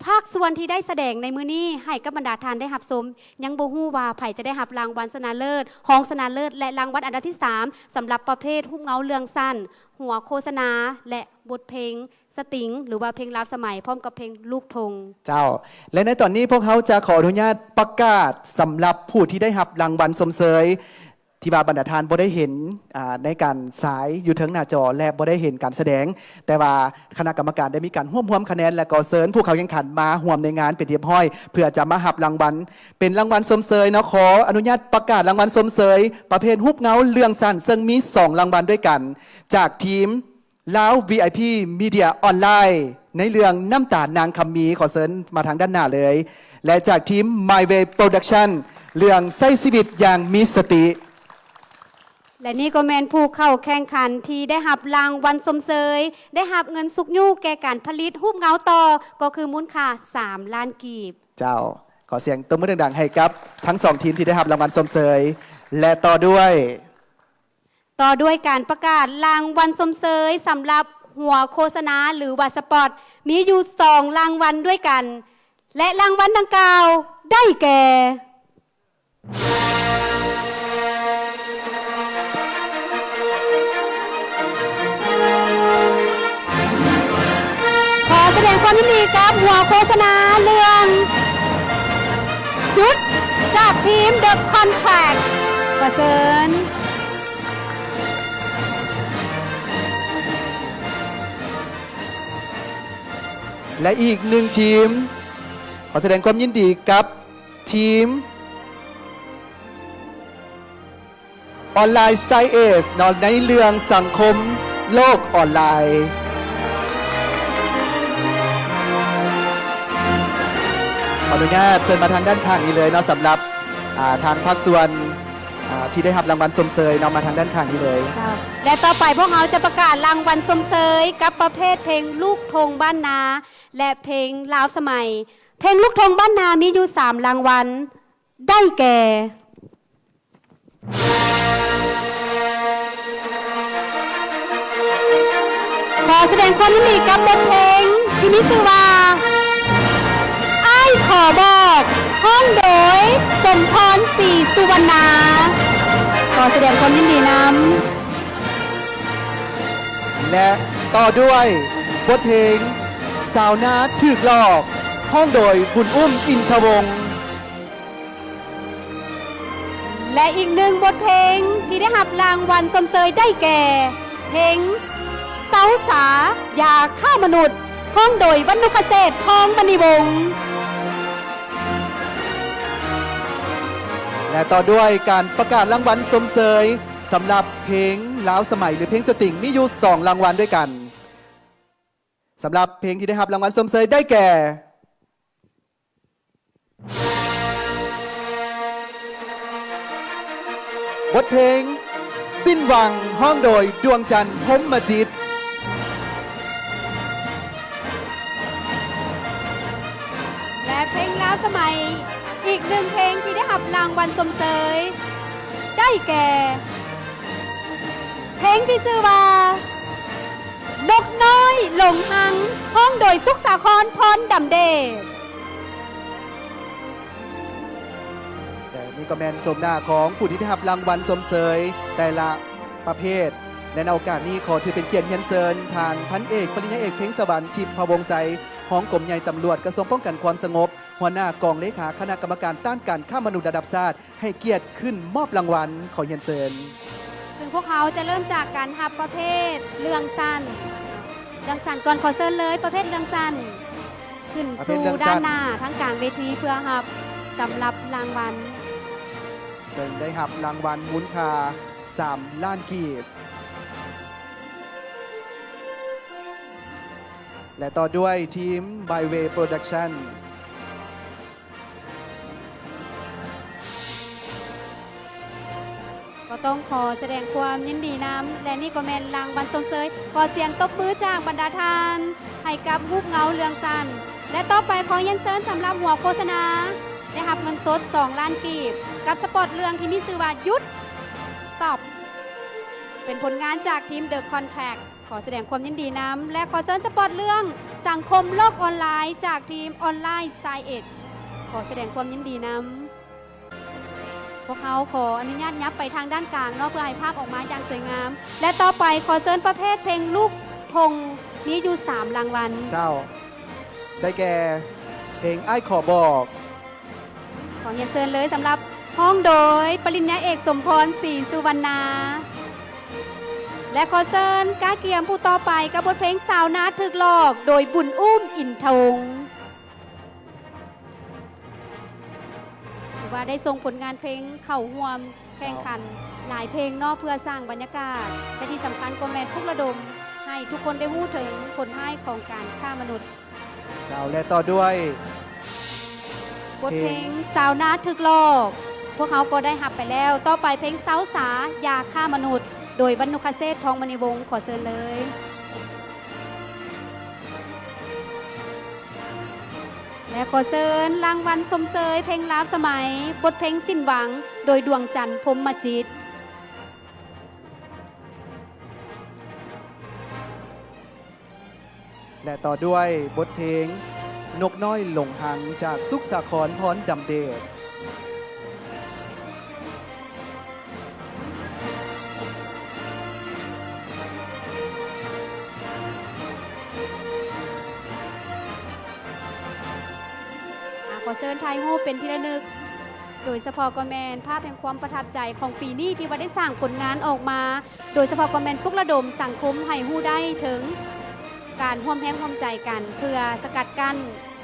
ภาคส่วนที่ได้แสดงในมื้อนี้ให้กับบรรดาทานได้รับชมยังบ่ฮู้ว่าไผจะได้รับรางวัลชนะเลิศรองชนะเลิศและรางวัลอันดับที่3สำหรับประเภทฮูบเงาเรื่องสั้นหัวโฆษณาและบทเพลงสติงหรือว่าเพลงล้าวสมัยพร้อมกับเพลงลูกธงเจ้าและในตอนนี้พวกเขาจะขออนุญาตประกาศสำหรับผู้ที่ได้รับรางวัลสมเสยที่ว่าบรรดาทานบ่ได้เห็นในการสายอยู่เทิงหน้าจอและบ่ได้เห็นการแสดงแต่ว่าคณะกรรมการได้มีการร่วมคะแนนและก็เชิญผู้เข้าแข่งขันมาร่วมในงานเป็นเทียบห้อยเพื่อจะมารับรางวัลเป็นรางวัลสมเสยเนาะขออนุญาตประกาศรางวัลสมเสยประเภทฮูบเงาเรื่องสั้นซึ่งมี2รางวัลด้วยกันจากทีมลาว VIP Media Online ในเรื่องน้ำตาลนางคำมีขอเชิญมาทางด้านหน้าเลยและจากทีม My Way Production เรื่องใช้ชีวิตอย่างมีสติและนี่ก็แมนผู้เข้าแข่งขันที่ได้รับรางวัลสมเสยได้รับเงินสุกยู่แก่การผลิตฮูบเงาต่อก็คือมูลค่า3 ล้านกีบเจ้าขอเสียงตบมือดังๆให้กับทั้ง2ทีมที่ได้รับรางวัลสมเสยและต่อด้วยการประกาศรางวัลสมเสยสำหรับหัวโฆษณาหรือว่าสปอตมีอยู่2รางวัลด้วยกันและรางวัลดังกล่าวได้แก่แสดงความยินดีกับหัวโฆษณาเรื่องจุดจากทีม The Contract ประเสริญและอีก1ทีมขอแสดงความยินดีกับทีมออนไลน์ไซเอสในเรื่องสังคมโลกออนไลน์ขออนุญาตเชิญมาทางด้านข้างนี้เลยเนาะสำหรับทางภาคส่วนที่ได้รับรางวัลสมเสยเนาะมาทางด้านข้างนี้เลยและต่อไปพวกเราจะประกาศรางวัลสมเสยกับประเภทเพลงลูกธงบ้านนาและเพลงลาวสมัยเพลงลูกธงบ้านนามีอยู่3รางวัลได้แก่ขอแสดงความยินดีกับบทเพลง ที่มีชื่อว่าอ้ายขอบอกห้องโดยสมพรศรีสุวรรณาขอแสดงความยินดีนำและต่อด้วยบทเพลงสาวนาถึกหลอกห้องโดยบุญอุ้มอินทวงศ์ และอีกหนึ่งบทเพลงที่ได้รับรางวัลสมเสยได้แก่ เพลงเสาสายาฆ่ามนุษย์ห้องโดยบรรณุคเศรษฐ์ทองมณีวงศ์ และต่อด้วยการประกาศรางวัลสมเสยสำหรับเพลงล้าวสมัยหรือเพลงสตริงมีอยู่2รางวัลด้วยกันสำหรับเพลงที่ได้รับรางวัลสมเสยได้แก่ บทเพลงสิ้นหวังห้องโดยดวงจันทร์พรหมจิต และเพลงล้าวสมัยอีกหนึ่งเพลงที่ได้รับรางวัลสมเสยได้แก่ เพลงที่ชื่อว่านกน้อยหลงหังห้องโดยสุขสาครพรดำเดช แต่นี่ก็แมนสมหน้าของผู้ที่ได้รับรางวัลสมเสยแต่ละประเภทและในโอกาสนี้ขอถือเป็นเกียรติเฮียนเซินทานพันเอกปริญญาเอกเพ่งสวรรค์ทิพย์พวงศ์ไสห้องกรมใหญ่ตำรวจกระทรวงป้องกันความสงบหัวหน้ากองเลขาคณะกรรมการต้านการฆ่ามนุษย์ระดับชาติให้เกียรติขึ้นมอบรางวัลขอเฮียนเซิน ซึ่งพวกเขาจะเริ่มจากการทับประเภทเรื่องสั้นก่อนขอเซิญเลยประเภทเรื่องสั้นขึ้นสู่ด้านหน้าทั้งกลางเวทีเพื่อรับสำหรับรางวัลซึ่งได้รับรางวัลมูลค่า3 ล้านกีบและต่อด้วยทีม Byway Production ก็ต้องขอแสดงความยินดีนำและนี่ก็แม่นรางวัลสมเสยขอเสียงตบมือจากบรรดาทานให้กับรูปเงาเรืองสันและต่อไปขอเยินเซินสำหรับหัวโฆษณาได้รับเงินสด2 ล้านกีบกับสปอตเรื่องที่มีชื่อว่าหยุด Stop เป็นผลงานจากทีม The Contract ขอแสดงความยินดีนำและขอเชิญสปอตเรื่องสังคมโลกออนไลน์จากทีมออนไลน์ไซเอชขอแสดงความยินดีนำพวกเขาขออนุญาตยับไปทางด้านกลางเนาะเพื่อให้ภาพออกมาอย่างสวยงามและต่อไปขอเชิญประเภทเพลงลูกธงนี้อยู่3 รางวัลเจ้าได้แก่เพลงอ้ายขอบอก ขอเรียนเชิญเลยสำหรับห้องโดยปริญญาเอกสมพรศรีสุวรรณาและขอเชิญก้าเกียมผู้ต่อไปกับบทเพลงสาวนาถึกหลอกโดยบุญอุ้มอินทงถือว่าได้ส่งผลงานเพลงเข่าห่วมแข่งขันหลายเพลงนอกเพื่อสร้างบรรยากาศและที่สำคัญก็แมนพวกระดมให้ทุกคนได้รู้ถึงผลให้ของการฆ่ามนุษย์เจ้าและต่อด้วยบทเพลงสาวนาถึกหลอกพวกเขาก็ได้หับไปแล้วต่อไปเพลงสาวสายาฆ่ามนุษย์โดยบรรณุคเศรษฐ์ทองมณีวงศ์ขอเชิญเลยและขอเชิญรางวัลสมเสยเพลงล้าวสมัยบทเพลงสิ้นหวังโดยดวงจันทร์พรหมจิตและต่อด้วยบทเพลงนกน้อยหลงหังจากสุขสาครพรดำเดชขอเชิญไทยฮู้เป็นที่ระลึกโดยเฉพาะกอแมนภาพแห่งความประทับใจของปีนี้ที่ว่าได้สร้างผลงานออกมาโดยเฉพาะกอแมนปลุกระดมสังคมให้ฮู้ได้ถึงการร่วมแรงร่วมใจกันเพื่อสกัดกั้น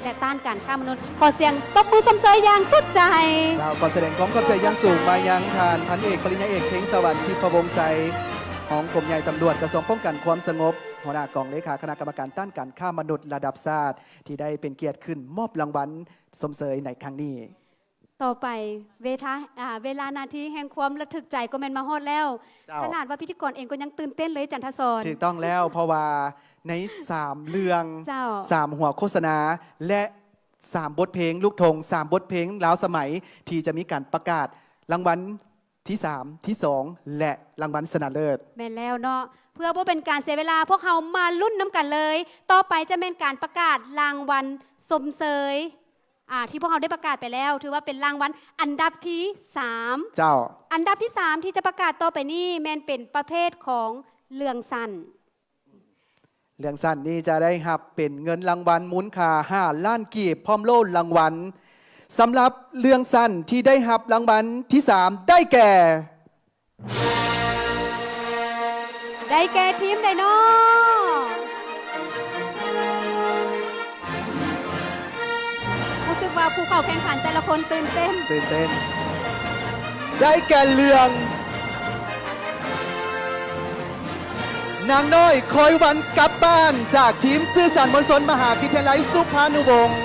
และต้านการฆ่ามนุษย์ขอเสียงตบมือสมเสยอย่างสุดใจเจ้าขอแสดงความขอบใจอย่างสูงมายังทานพันเอกปริญญาเอกเพ่งสวรรค์ทิพย์พวงศ์ไสของกรมใหญ่ตำรวจกระทรวงป้องกันความสงบหัวหน้ากองเลขาคณะกรรมการต้านการฆ่ามนุษย์ระดับชาติที่ได้เป็นเกียรติขึ้นมอบรางวัลสมเสยในครั้งนี้ต่อไปเวลานาทีแห่งความระทึกใจก็แม่นมาฮอดแล้วขนาดว่าพิธีกรเองก็ยังตื่นเต้นเลยจันทศรถูกต้องแล้วเพราะว่าใน3เรื่อง3หัวโฆษณาและ3บทเพลงลูกธง3บทเพลงล้าวสมัยที่จะมีการประกาศรางวัล ที่ 3 ที่ 2 และรางวัลชนะเลิศ แม่นแล้วเนาะเพื่อบ่เป็นการเสียเวลาพวกเขามาลุ้นน้ำกันเลย ต่อไปจะเป็นการประกาศรางวัลสมเสยที่พวกเขาได้ประกาศไปแล้ว ถือว่าเป็นรางวัลอันดับที่ 3 เจ้า อันดับที่ 3 ที่จะประกาศต่อไปนี้แม่นเป็นประเภทของเรื่องสั้น เรื่องสั้นนี้จะได้รับเป็นเงินรางวัลมูลค่า5 ล้านกีบพร้อมโล่รางวัลสำหรับเรื่องสั้นที่ได้รับรางวัลที่ 3 ได้แก่ ได้แก่ทีมไดโนรู้สึกว่าผู้เข้าแข่งขันแต่ละคนตื่นเต้น ได้แก่เรื่องนางน้อยคอยวันกลับบ้านจากทีมสื่อสารมวลชนมหาวิทยาลัยสุภานุวงศ์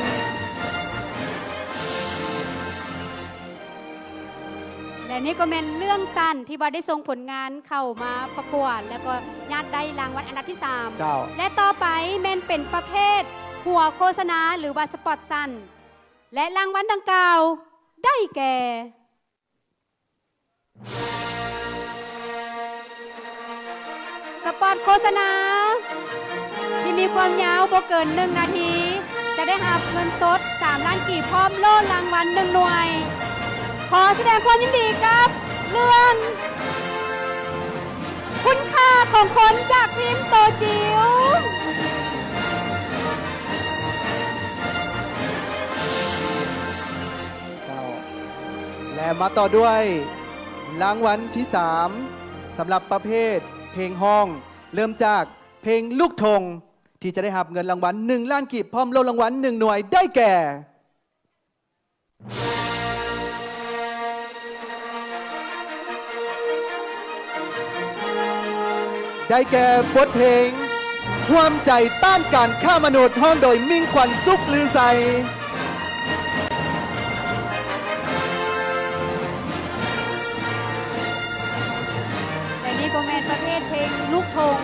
และนี่ก็เป็นเรื่องสั้นที่ว่าได้ส่งผลงานเข้ามาประกวด แล้วก็ญาติได้รางวัลอันดับที่ เจ้า 3 และต่อไปแม่นเป็นประเภทหัวโฆษณาหรือว่าสปอตสั้นและรางวัลดังกล่าวได้แก่ สปอตโฆษณาที่มีความยาวบ่เกิน1 นาที จะได้รับเงินสด3 ล้านกีบพร้อมโล่รางวัล1 หน่วย ขอแสดงความยินดีกับเรื่องคุณค่าของคนจากทีมโตจิ๋ว และมาต่อด้วยรางวัลที่ 3สำหรับประเภทเพลงห้อง เริ่มจากเพลงลูกธงที่จะได้รับเงินรางวัล1 ล้านกีบพร้อมโล่รางวัล1 หน่วยได้แก่ ได้แก่บทเพลงห่วมใจต้านการฆ่ามนุษย์ห้องโดยมิ่งขวัญสุขลือใส แต่นี่ก็แม่นประเภทเพลงลูกธง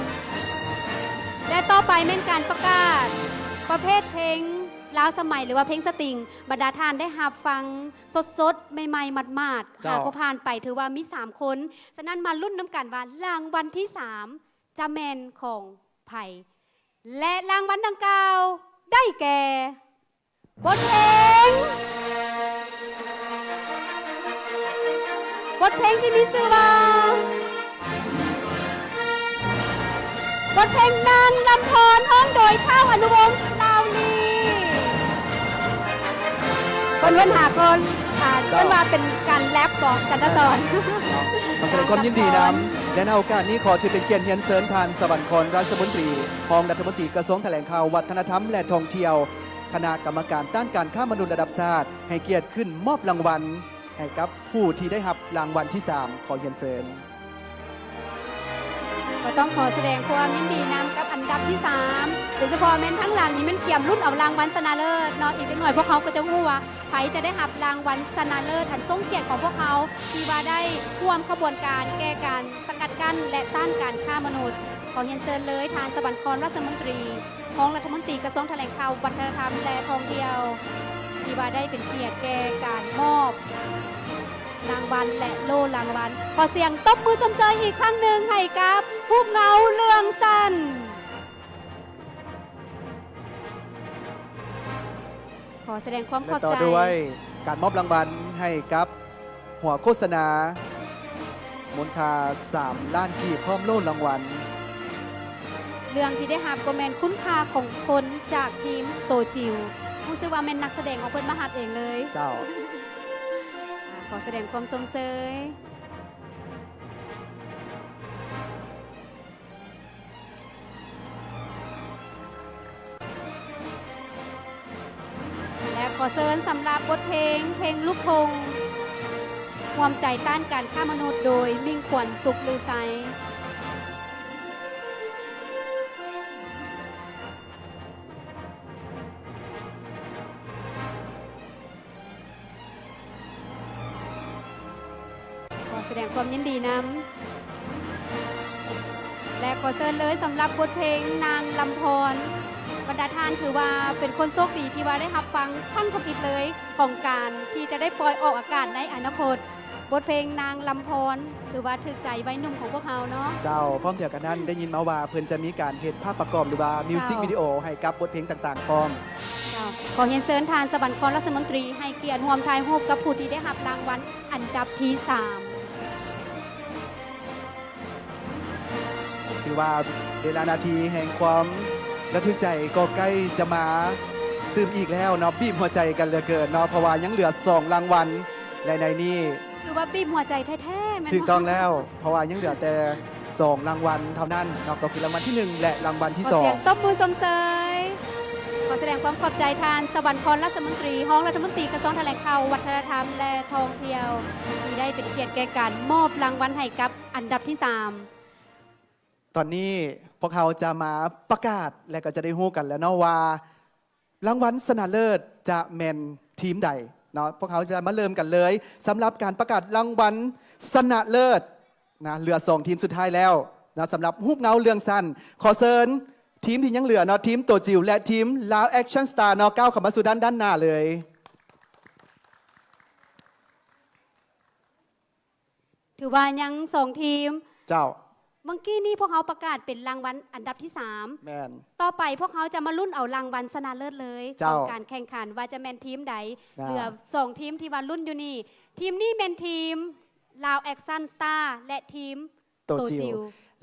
และต่อไปแม่นการประกาศประเภทเพลงลาวสมัยหรือว่าเพลงสตริงบรรดาทานได้หาฟังสดๆใหม่ๆหมาดๆหากก็ผ่านไปถือว่ามี3 คนฉะนั้นมาลุ้นน้ำกันว่ารางวัลที่ 3 จะแมนของไผ่และรางวัลดังกล่าวได้แก่บทเพลงที่มีชื่อว่าบทเพลงนางลำพรห้องโดยเท่าอนุวงศ์ลาวลีคนหาคนเป็นว่าเป็นการแรปบอกจันทสอน ขอแสดงความยินดีนำและในโอกาสนี้ขอถือเป็นเกียรติเฮียนเสริญทานสวรรครราชมนตรีรองรัฐมนตรีกระทรวงแถลงข่าววัฒนธรรมและท่องเที่ยวคณะกรรมการต้านการฆ่ามนุษย์ระดับชาติให้เกียรติขึ้นมอบรางวัลให้กับผู้ที่ได้รับรางวัลที่ 3 ขอเฮียนเสริญ ก็ต้องขอแสดงความยินดีนำกับอันดับที่ 3 โดยเฉพาะแม่นทั้งหลังนี้มันเกี่ยมรุ่นออกรางวัลชนะเลิศเนาะอีกหน่อยพวกเขาก็จะรู้ว่าใครจะได้รับรางวัลชนะเลิศอันทรงเกียรติของพวกเขาที่ว่าได้ร่วมขบวนการแก้การสกัดกั้นและต้านการฆ่ามนุษย์ขอเฮียนเชิญเลยทานสวรรครราชมนตรีรองรัฐมนตรีกระทรวงแถลงข่าววัฒนธรรมและท่องเที่ยวที่ว่าได้เป็นเกียรติแก่การมอบรางวัลและโล่รางวัลขอเสียงตบมือชมเชยอีกครั้งหนึ่งให้กับผู้เงาเรื่องสั้นขอแสดงความขอบ และต่อ ใจ ด้วยการมอบรางวัลให้กับหัวโฆษณามูลค่า3 ล้านกีบพร้อมโล่รางวัล เรื่องที่ได้รับก็แมนคุณค่าของคนจากทีมโตจิวรู้สึกว่าแมนนักแสดงของเพิ่นมาหับเองเลยเจ้า ขอแสดงความสมเสยและขอเชิญสำหรับบทเพลงลูกธงรวมใจต้านการฆ่ามนุษย์โดยมิ่งขวัญสุขลือไซแสดงความยินดีนำและขอเชิญเลยสำหรับบทเพลงนางลำพรบรรดาทานถือว่าเป็นคนโชคดีที่ว่าได้รับฟังขั้นทมิดเลยของการที่จะได้ปล่อยออกอากาศในอนาคต บทเพลงนางลำพรถือว่าถึกใจวัยหนุ่มของพวกเขาเนาะ เจ้าพร้อมเดียวกันนั้นได้ยินมาว่าเพิ่นจะมีการเฮ็ดภาพประกอบหรือว่ามิวสิกวิดีโอให้กับบทเพลงต่างๆพร้อม ขอเรียนเชิญทานสบันครรัฐมนตรีให้เกียรติร่วมถ่ายรูปกับผู้ที่ได้รับรางวัลอันดับที่ ถือว่าเวลานาทีแห่งความระทึกใจก็ใกล้จะมาตื่มอีกแล้วเนาะบีบหัวใจกันเหลือเกินเนาะเพราะว่ายังเหลือ2รางวัลและในนี้ 3ถือว่าบีบหัวใจแท้ๆแม่นบ่ ถูกต้องแล้ว เพราะว่ายังเหลือแต่2รางวัลเท่านั้นเนาะก็คือรางวัลที่ 1 และรางวัลที่ ขอเสียงตบมือสมเสยขอแสดงความขอบใจทานสวรรครรัฐมนตรีห้องรัฐมนตรีกระทรวงแถลงข่าววัฒนธรรมและท่องเที่ยวที่ได้เป็นเกียรติแก่การมอบรางวัลให้กับอันดับที่ 2 ตอนนี้พวกเขาจะมาประกาศและก็จะได้ฮู้กันแล้วเนาะว่ารางวัลชนะเลิศจะแม่นทีมใดเนาะพวกเขาจะมาเริ่มกันเลยสำหรับการประกาศรางวัลชนะเลิศนะเหลือ2ทีมสุดท้ายแล้วนะสำหรับฮูบเงาเรื่องสั้นขอเชิญทีมที่ยังเหลือเนาะทีมโตจิ๋วและทีมลาวแอคชั่นสตาร์เนาะก้าวเข้ามาสู่ด้านหน้าเลย 3ถือว่ายัง2ทีม เจ้า เมื่อกี้นี้พวกเขาประกาศเป็นรางวัลอันดับที่ แมน 3ต่อไปพวกเขาจะมาลุ้นเอารางวัลชนะเลิศเลยข เจ้า องการแข่งขันว่าจะแมนทีมใด อ่า เหลือ2ทีมที่ว่าลุ้นอยู่นี่ทีมนี้เป็นทีมลาวแอคชั่นสตาร์และทีม โตจิ๋ว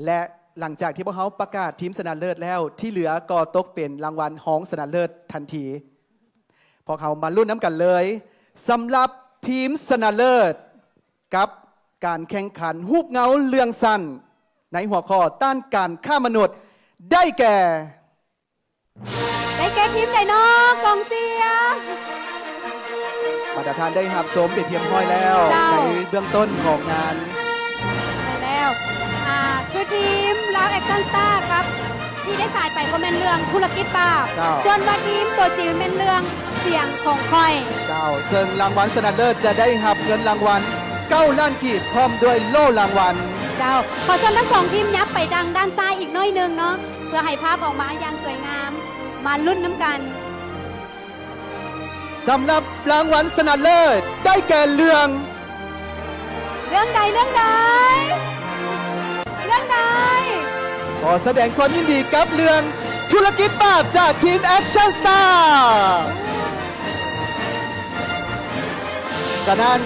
และหลังจากที่พวกเขาประกาศทีมชนะเลิศแล้วที่เหลือก็ตกเป็นรางวัลของชนะเลิศทันทีพวกเขามาลุ้นน้ำกันเลยสำหรับทีมชนะเลิศกับการแข่งขันฮูบเงาเรื่องสั้นในหัวข้อต้านการฆ่ามนุษย์ได้แก่ ทีมใดเนาะกองเชียร์ มาตรฐานได้หับสมเป็นเทียมห้อยแล้ว เจ้า ในเบื้องต้นของงาน ไปแล้วคือทีมลาวแอคชั่นสตาร์กับที่ได้สายไปก็เป็นเรื่องธุรกิจป่า เจ้า ส่วนว่าทีมตัวจีนเป็นเรื่องเสียงของคอย เจ้าซึ่งรางวัลชนะเลิศจะได้หับเงินรางวัล9 ล้านกีบพร้อมด้วยโล่รางวัล เจ้าขอเชิญทั้งสองทีมยับไปดังด้านซ้ายอีกหน้อยหนึงเนาะเพื่อให้ภาพออกมาอย่างสวยงาม มาลุ้นน้ำกัน สำหรับรางวัลชนะเลิศได้แก่เรื่อง เรื่องใดเรื่องใดเรื่องใด ขอแสดงความยินดีกับเรื่องธุรกิจบาปจากทีม Action Star ฉะนั้น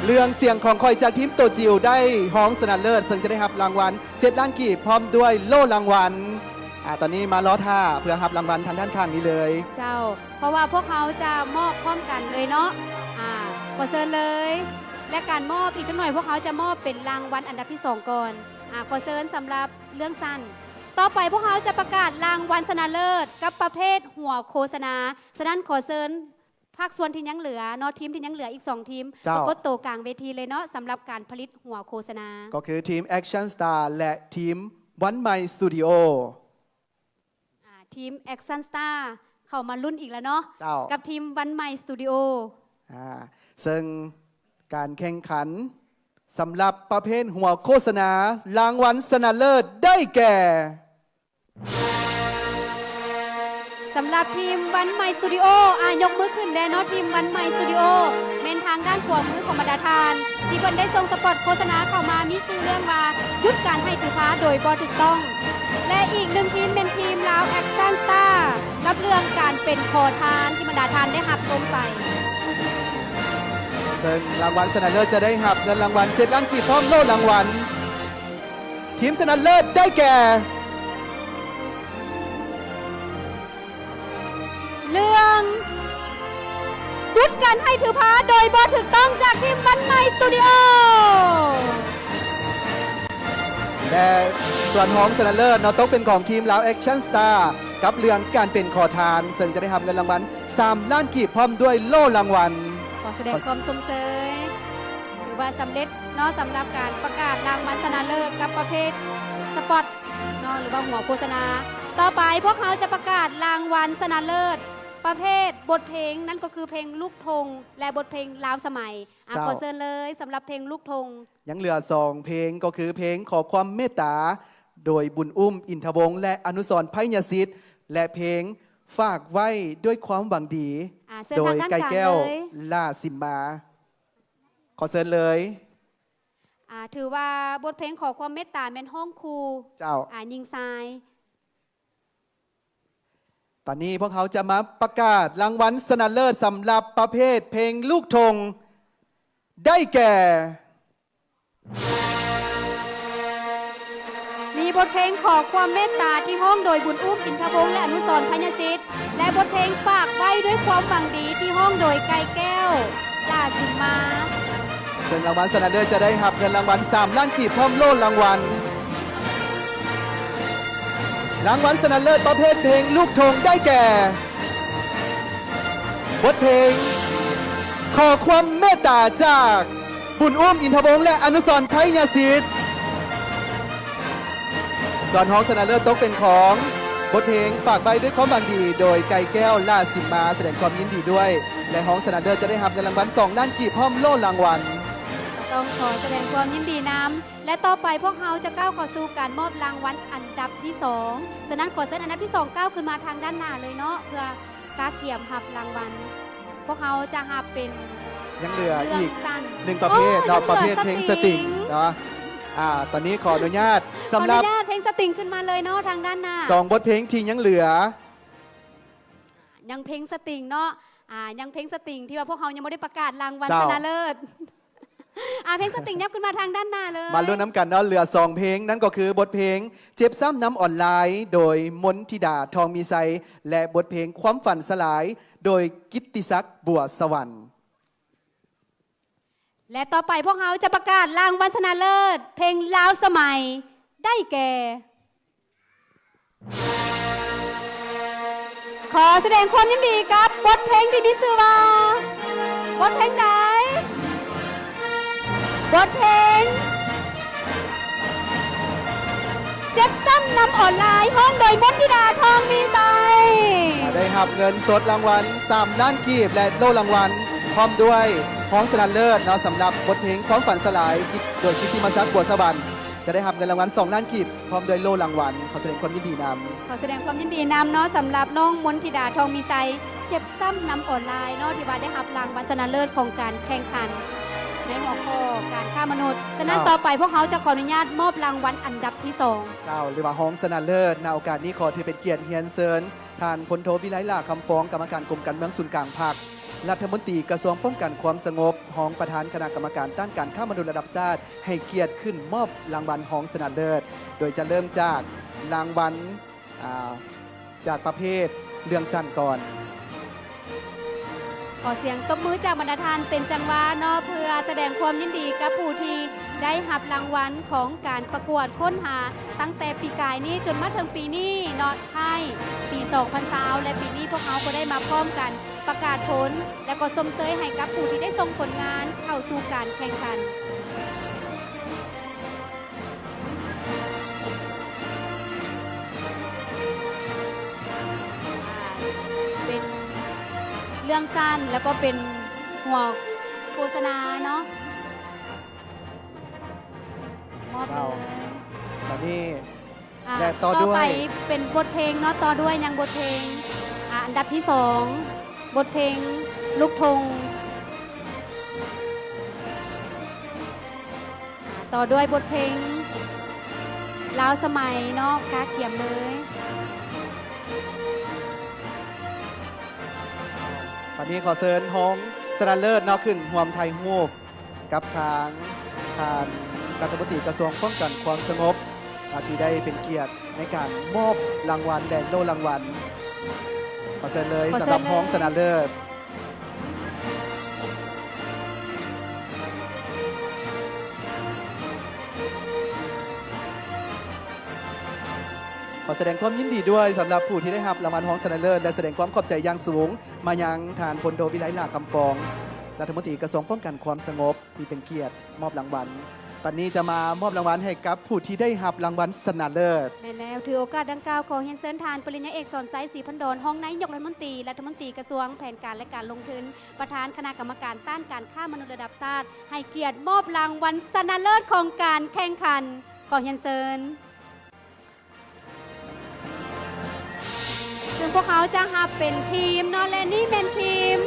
เรื่องเสียงของคอยจากทีมโตจิวได้ห้องชนะเลิศซึ่งจะได้รับรางวัล7 ล้านกีบพร้อมด้วยโล่รางวัลตอนนี้มาล้อท่าเพื่อรับรางวัลทางด้านข้างนี้เลย เจ้าเพราะว่าพวกเขาจะมอบพร้อมกันเลยเนาะขอเชิญเลย และการมอบอีกสักหน่อยพวกเขาจะมอบเป็นรางวัลอันดับที่ 2 ก่อนขอเชิญสำหรับเรื่องสั้นต่อไปพวกเขาจะประกาศรางวัลชนะเลิศกับประเภทหัวโฆษณาฉะนั้นขอเชิญภาคส่วนที่ยังเหลือเนาะทีมที่ยังเหลืออีก2ทีม เจ้า ประกฏโตวกลางเวทีเลยเนาะสำหรับการผลิตหัวโฆษณา ก็คือทีม Action Star และทีม One My Studio ทีม Action Star เข้ามารุ่นอีกแล้วเนาะ เจ้า กับทีมวันใหม่สตูดิโอ ซึ่งการแข่งขันสำหรับประเภทหัวโฆษณารางวัลชนะเลิศได้แก่ สำหรับทีมวันใหม่สตูดิโอยกมือขึ้นแดนเนาะทีมวันใหม่สตูดิโอเมนทางด้านขวามือของบรรดาทาน ที่เพิ่นได้ส่งสปอตโฆษณาเข้ามามีชื่อเรื่องว่าหยุดการให้ถือค้าโดยบ่ถูกต้อง และอีกหนึ่งทีมเป็นทีมลาวแอคชั่นสตาร์รับเรื่องการเป็นขอทานที่บรรดาทานได้หับชมไป ซึ่งรางวัลชนะเลิศจะได้หับเงินรางวัล7 ล้านกีบพร้อมโล่รางวัลทีมชนะเลิศได้แก่ เรื่องหยุดการให้ถือค้าโดยบ่ถูกต้องจากทีมวันใหม่สตูดิโอ และส่วนของชนะเลิศเนาะต้องเป็นของทีมลาวแอคชั่นสตาร์กับเรื่องการเป็นขอทานซึ่งจะได้หับเงินรางวัล3 ล้านกีบพร้อมด้วยโล่รางวัล ขอแสดงความสมเสยถือว่าสำเร็จเนาะสำหรับการประกาศรางวัลชนะเลิศกับประเภทสปอตเนาะหรือว่าหัวโฆษณาต่อไปพวกเขาจะประกาศรางวัลชนะเลิศประเภทบทเพลงนั่นก็คือเพลงลูกธงและบทเพลงลาวสมัยขอเชิญเลยสำหรับเพลงลูกธง ยังเหลือ2 เพลงก็คือเพลงขอความเมตตาโดยบุญอุ้มอินทวงศ์และอนุสรณ์ไพญสิทธิ์และเพลงฝากไว้ด้วยความหวังดี เชิญ โด ทาย งด้าน ไก่ กลาง แก้ว เลย ล่าสิมมาขอเชิญเลย ถือว่าบทเพลงขอความเมตตาแม่นห้องครู เจ้า ยิงทราย ตอนนี้พวกเขาจะมาประกาศรางวัลชนะเลิศสำหรับประเภทเพลงลูกธงได้แก่ มีบทเพลงขอความเมตตาที่ห้องโดยบุญอุ้มอินทวงศ์และอนุสรณ์พญสิทธิ์และบทเพลงฝากไว้ด้วยความหวังดีที่ห้องโดยไก่แก้วลาสิมาซึ่งรางวัลชนะเลิศจะได้รับเงินรางวัล3 ล้านกีบพร้อมโล่รางวัลรางวัลชนะเลิศประเภทเพลงลูกธงได้แก่บทเพลงขอความเมตตาจากบุญอุ้มอินทวงศ์และอนุสรณ์พญสิทธิ์ส่วนห้องชนะเลิศตกเป็นของบทเพลงฝากใบด้วยความหวังดีโดยไก่แก้วล่าสิมาแสดงความยินดีด้วยและห้องชนะเลิศจะได้รับเงินรางวัล2 ล้านกีบพร้อมโล่รางวัลต้องขอแสดงความยินดีนำและต่อไปพวกเขาจะก้าวเข้าสู่การมอบรางวัลอันดับที่2ฉะนั้นขอเชิญอันดับที่2ก้าวขึ้นมาทางด้านหน้าเลยเนาะเพื่อกาเกียมหับรางวัลพวกเขาจะหับเป็นยังเหลืออีก สั้น 1 ประเภทเราประเภทเพลงสตริงเนาะตอนนี้ขออนุญาตสำหรับ ขออนุญาตเพลงสตริงขึ้นมาเลยเนาะทางด้านหน้า2 บทเพลงที่ยังเหลือยังเพลงสตริงเนาะยังเพลงสตริงที่ว่าพวกเขายังไม่ได้ประกาศรางวัลชนะเลิศเพลงสตริงยับขึ้นมาทางด้านหน้าเลยมาลุ้นน้ำกันเนาะเหลือ2 เพลงนั่นก็คือบทเพลงเจ็บซ้ำน้ำออนไลน์โดยมนทิดาทองมีไซและบทเพลงความฝันสลายโดยกิตติศักดิ์บัวสวรรค์และต่อไปพวกเขาจะประกาศรางวัลชนะเลิศเพลงลาวสมัยได้แก่ขอแสดงความยินดีกับบทเพลงที่มีชื่อว่าบทเพลงใดบทเพลงเจ็บซ้ำนำออนไลน์ห้องโดยมนทิดาทองมีไซได้รับเงินสดรางวัล3 ล้านกีบและโล่รางวัลพร้อมด้วยห้องชนะเลิศเนาะสำหรับบทเพลงความฝันสลายโดยกิตติมศักดิ์บัวสวรรค์จะได้รับเงินรางวัล2 ล้านกีบพร้อมด้วยโล่รางวัลขอแสดงความยินดีนำขอแสดงความยินดีนำเนาะสำหรับน้องมนทิดาทองมีไซเจ็บซ้ำนำออนไลน์เนาะที่ว่าได้รับรางวัลชนะเลิศของการแข่งขันในหัวข้อการฆ่ามนุษย์ฉะนั้นต่อไปพวกเขาจะขออนุญาตมอบรางวัลอันดับที่2เจ้าหรือว่าห้องชนะเลิศในโอกาสนี้ขอถือเป็นเกียรติเฮียนเซินท่านพลโทวิไลลาคำฟ้องกรรมการกรมการเมืองศูนย์กลางภาครัฐมนตรีกระทรวงป้องกันความสงบห้องประธานคณะกรรมการต้านการฆ่ามนุษย์ระดับชาติให้เกียรติขึ้นมอบรางวัลห้องชนะเลิศโดยจะเริ่มจากรางวัลจากประเภทเรื่องสั้นก่อนขอเสียงตบมือจากบรรดาทานเป็นจังหวะเนาะเพื่อแสดงความยินดีกับผู้ที่ได้รับรางวัลของการประกวดค้นหาตั้งแต่ปีกายนี้จนมาถึงปีนี้เนาะให้ปี2020และปีนี้พวกเขาก็ได้มาพร้อมกันประกาศผลและก็ส่งเสริมให้กับผู้ที่ได้ส่งผลงานเข้าสู่การแข่งขันเป็นเรื่องสั้นแล้วก็เป็นหัวโฆษณาเนาะมอบเลยตอนนี้และต่อด้วยไปเป็นบทเพลงเนาะต่อด้วยยังบทเพลงอันดับที่2บทเพลงลูกธงต่อด้วยบทเพลงลาวสมัยเนาะกาเขียมเลยตอนนี้ขอเชิญห้องชนะเลิศเนาะขึ้นห่วมไทยฮูกกับทางรัฐมนตรีกระทรวงป้องกันความสงบที่ได้เป็นเกียรติในการมอบรางวัลแดนโล่รางวัลขอเชิญเลยสำหรับห้องชนะเลิศขอแสดงความยินดีด้วยสำหรับผู้ที่ได้รับรางวัลห้องชนะเลิศและแสดงความขอบใจอย่างสูงมายังทานพลโทวิไลลาคำฟ้องรัฐมนตรีกระทรวงป้องกันความสงบที่เป็นเกียรติมอบรางวัลตอนนี้จะมามอบรางวัลให้กับผู้ที่ได้รับรางวัลชนะเลิศแม่แล้วถือโอกาสดังกล่าวขอเฮียนเซินทานปริญญาเอกสอนไซศรีพันดอนห้องนายกรัฐมนตรีกระทรวงแผนการและการลงทุนประธานคณะกรรมการต้านการฆ่ามนุษย์ระดับชาติให้เกียรติมอบรางวัลชนะเลิศของการแข่งขันขอเฮียนเซินซึ่งพวกเขาจะหับเป็นทีมเนาะและนี่เป็นทีม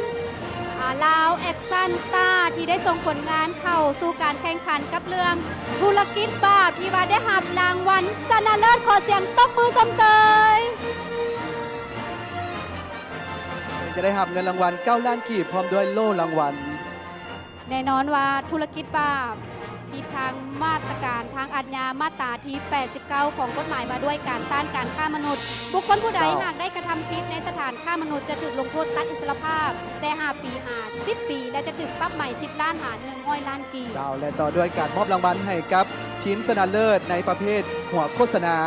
ลาวแอคชั่นสตาร์ที่ได้ส่งผลงานเข้าสู่การแข่งขันกับเรื่องธุรกิจบาปที่ว่าได้รับรางวัลชนะเลิศขอเสียงตบมือสมเสย จะได้รับเงินรางวัล9 ล้านกีบพร้อมด้วยโล่รางวัล แน่นอนว่าธุรกิจบาปผิดทางมาตรการทางอาญามาตราที่ 89 ของกฎหมายมาด้วยการต้านการฆ่ามนุษย์ บุคคลผู้ใดหากได้กระทำผิดในสถานฆ่ามนุษย์จะถูกลงโทษตัดอิสรภาพ แต่5 ปีหา10 ปี และจะถูกปรับใหม่ 10 ล้านหา100 ล้านกีบ เจ้าและต่อด้วยการมอบรางวัลให้กับทีมชนะเลิศในประเภทหัวโฆษณา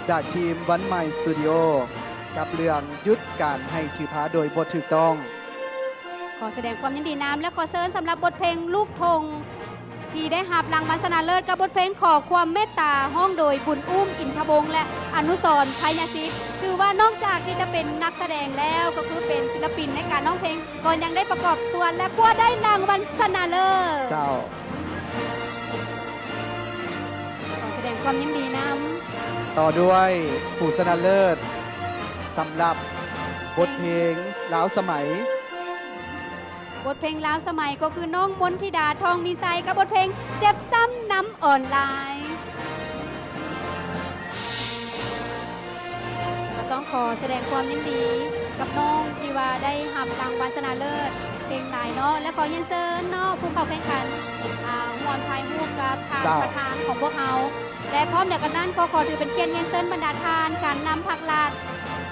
จากทีมวันใหม่สตูดิโอกับเรื่องยุดการให้ถือพาโดยบทถูกต้อง ขอแสดงความยินดีนำและขอเชิญสำหรับบทเพลงลูกธงที่ได้รับรางวัลชนะเลิศกับบทเพลงขอความเมตตาห้องโดยบุญอุ้มอินทวงศ์และอนุสรณ์ไพยศิษฐ์ถือว่านอกจากที่จะเป็นนักแสดงแล้วก็คือเป็นศิลปินในการร้องเพลงก่อนยังได้ประกอบส่วนและก็ได้รางวัลชนะเลิศ เจ้า ขอแสดงความยินดีน ต่อด้วยผู้ชนะเลิศสำหรับบทเพลงล้าวสมัย ำบทเพลงลาวสมัยก็คือน้องมนทิดาทองมีไซกับบทเพลงเจ็บซ้ำน้ำอ่อนลายก็ต้องขอแสดงความยินดีกับน้องที่ว่าได้รับรางวัลชนะเลิศเพลงหลายเนาะและขอเรียนเชิญเนาะผู้เข้าแข่งขันมวลไทยฮูกกับทางประธานของพวกเขาและพร้อมเดียวกันนั้นก็ขอถือเป็นเกียรติเรียนเชิญบรรดาทานการนำผักลาด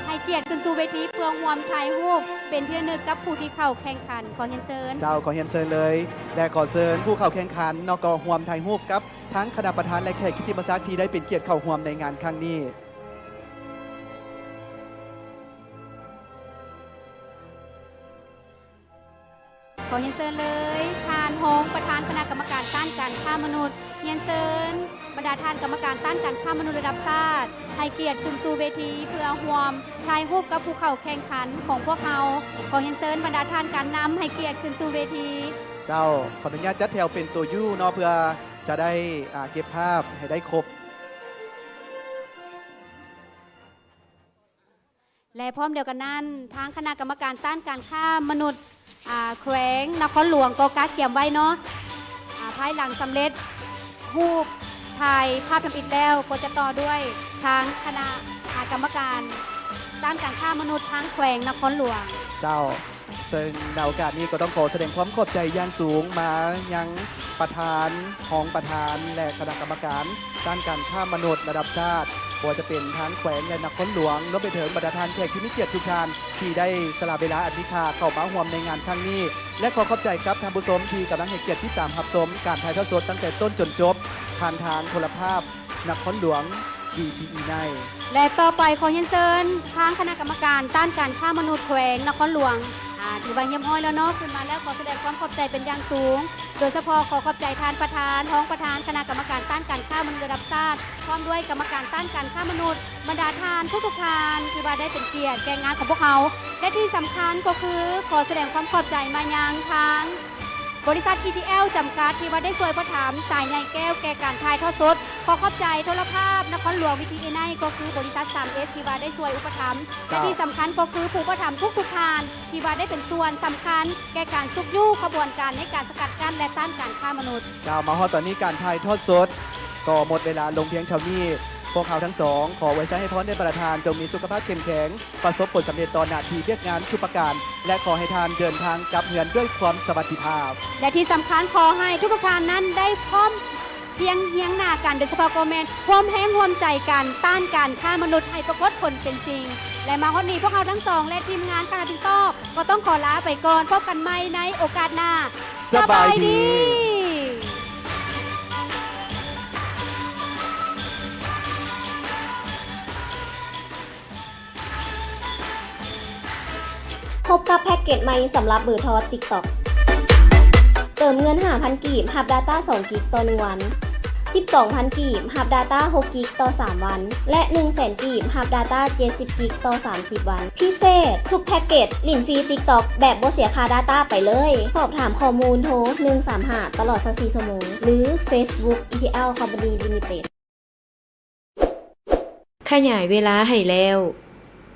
ให้เกียรติขึ้นสู่เวทีเพื่อร่วมถ่ายรูปเป็นที่ระลึกกับผู้ที่เข้าแข่งขันขอเรียนเชิญ เจ้าขอเฮียนเซิญเลยและขอเซิญผู้เข้าแข่งขันนกหวมไทยฮูบกับทั้งคณะประธานและแขกกิตติมศักดิ์ที่ได้เป็นเกียรติเข้าหวมในงานครั้งนี้ ขอเรียนเชิญเลยทานฮองประธานคณะกรรมการต้านการฆ่ามนุษย์เรียนเชิญบรรดาทานกรรมการต้านการฆ่ามนุษย์ระดับชาติให้เกียรติขึ้นสู่เวทีเพื่อร่วมถ่ายรูปกับผู้เข้าแข่งขันของพวกเขาขอเรียนเชิญบรรดาทานการนำให้เกียรติขึ้นสู่เวที เจ้าขออนุญาตจัดแถวเป็นตัวยู่เนาะเพื่อจะได้เก็บภาพให้ได้ครบ และพร้อมเดียวกันนั้นทางคณะกรรมการต้านการฆ่ามนุษย์แขวงนครหลวงก็การเกี่ยมไว้เนาะภายหลังสำเร็จรูปถ่ายภาพทำอิฐแล้วก็จะต่อด้วยทางคณะกรรมการด้านการฆ่ามนุษย์ทางแขวงนครหลวง เจ้าซึ่งในโอกาสนี้ก็ต้องขอแสดงความขอบใจอย่างสูงมายังประธานของประธานและคณะกรรมการด้านการฆ่ามนุษย์ระดับชาติว่าจะเป็นทั้งแขวงและนครหลวงรวมไปถึงบรรดาทานแขกที่มีเกียรติทุกท่านที่ได้สละเวลาอันมีค่าเข้ามาร่วมในงานครั้งนี้ และขอขอบใจครับท่านผู้ชมที่กำลังให้เกียรติที่ตามรับชมการถ่ายทอดสดตั้งแต่ต้นจนจบผ่านทางโทรภาพนครหลวง DTE ในและต่อไปขอเรียนเชิญทางคณะกรรมการต้านการฆ่ามนุษย์แขวงนครหลวงถือว่าเยี่ยมห้อยแล้วเนาะขึ้นมาแล้วขอแสดงความขอบใจเป็นอย่างสูงโดยเฉพาะขอขอบใจทานประธานท้องประธานคณะกรรมการต้านการฆ่ามนุษย์ระดับชาติพร้อมด้วยกรรมการต้านการฆ่ามนุษย์บรรดาทานทุกๆทานที่ว่าได้เป็นเกียรติแก่งานของพวกเขาและที่สำคัญก็คือขอแสดงความขอบใจมายังทางบริษัท ETL จำกัดที่ว่าได้ช่วยประถามสายใยแก้วแก่การถ่ายทอดสดขอขอบใจโทรภาพนครหลวงวิทีไนก็คือบริษัท 3S ที่ว่าได้ช่วยอุปถัมภ์และที่สำคัญก็คือผู้อุปถัมภ์ทุกๆทานที่ว่าได้เป็นส่วนสำคัญแก่การซุกยู่ขบวนการในการสกัดกั้นและต้านการฆ่ามนุษย์กล่าวมาฮอดตอนนี้การถ่ายทอดสดก็หมดเวลาลงเพียงเท่านี้พวกเขาทั้งสองขอไว้ใช้ให้พรในประธานจงมีสุขภาพเข้มแข็งประสบผลสำเร็จต่อหน้าที่เรียกงานทุกประการและขอให้ทานเดินทางกลับเฮือนด้วยความสวัสดิภาพและที่สำคัญขอให้ทุกๆทานนั้นได้พร้อมเพียงเฮียงหน้ากันโดยเฉพาะโกเมนร่วมแห้งร่วมใจกันต้านการฆ่ามนุษย์ให้ปรากฏผลเป็นจริงและมาวันนี้พวกเราทั้งสองและทีมงานคณะพิซอบก็ต้องขอลาไปก่อนพบกันใหม่ในโอกาสหน้าสบายดีพบกับแพ็กเกจใหม่สำหรับเบอร์โทร TikTok เติมเงิน 5,000 กีบรับ Data 2 กิกต่อ 1 วัน 12,000 กีบรับ Data 6 กิกต่อ 3 วัน และ 100,000 กีบรับ Data 70 กิกต่อ 30 วัน พิเศษ ทุกแพ็กเกจลิ้นฟรี TikTok แบบบ่เสียค่า Data ไปเลย สอบถามข้อมูลโทร 135 ตลอด 24 ชั่วโมง หรือ Facebook ETL Company Limited ขยายเวลาให้แล้ว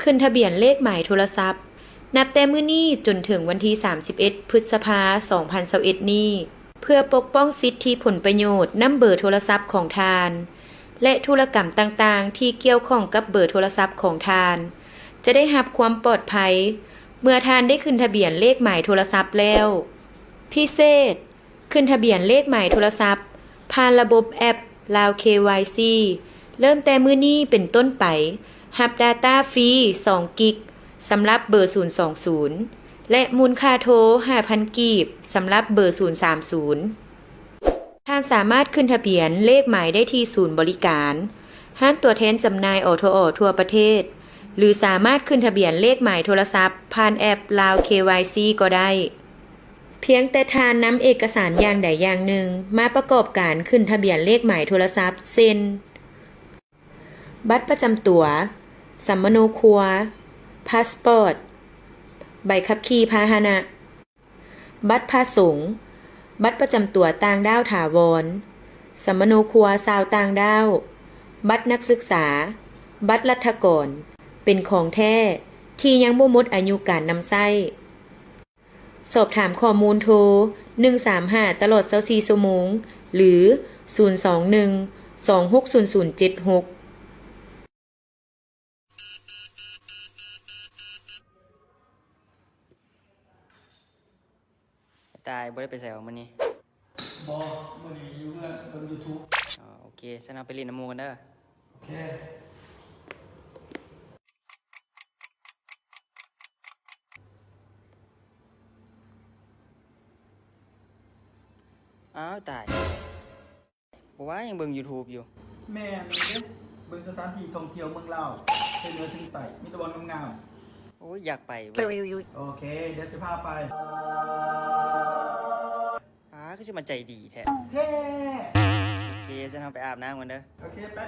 ขึ้นทะเบียนเลขหมายโทรศัพท์ นับแต่มื้อนี้จนถึงวันที่ 31 พฤษภาคม 2021 นี้เพื่อปกป้องสิทธิผลประโยชน์นำเบอร์โทรศัพท์ของทานและธุรกรรมต่างๆที่เกี่ยวข้องกับเบอร์โทรศัพท์ของทานจะได้รับความปลอดภัยเมื่อทานได้ขึ้นทะเบียนเลขหมายโทรศัพท์แล้วพิเศษขึ้นทะเบียนเลขหมายโทรศัพท์ผ่านระบบแอป Lao KYC เริ่มแต่มื้อนี้เป็นต้นไปรับ Data ฟรี 2 กิกสำหรับเบอร์ 020 และมูลค่าโทร 5,000 กีบสำหรับเบอร์ 030 ท่านสามารถขึ้นทะเบียนเลขหมายได้ที่ศูนย์บริการห้างตัวแทนจำหน่ายอทอทั่วประเทศหรือสามารถขึ้นทะเบียนเลขหมายโทรศัพท์ผ่านแอป Lao KYC ก็ได้เพียงแต่ทานนำเอกสารอย่างใดอย่างหนึ่งมาประกอบการขึ้นทะเบียนเลขหมายโทรศัพท์เช่นบัตรประจำตัวสัมมโนครัวพาสปอร์ตใบขับขี่พาหนะบัตรพาสงฆ์บัตรประจำตัวต่างด้าวถาวรสัมมโนครัวชาวต่างด้าวบัตรนักศึกษาบัตรรัฐกรเป็นของแท้ที่ยังบ่หมดอายุการนำใช้สอบถามข้อมูลโทร135ตลอด24ชั่วโมงหรือ021 260076ตายบ่ได้ไปใส่ของมื้อนี้บ่มื้อนี้อยู่เพื่อนเบิ่ง YouTube โอเคฉันเอาไปเล่นน้ำหมู่กันเด้อโอเคอ้าวตายบ่ว่ายังเบิ่ง YouTube อยู่แม่นเด้เบิ่งสถานที่ท่องเที่ยวเมืองลาวเฮ็ดเหนือถึงใต้มีแตะวันงามโอ้ยอยากไปเว้ยโอเคเดี๋ยวสิพาไปคือสิมาใจดีแท้โอเคฉันเอาไปอาบน้ำกันเด้อโอเคไป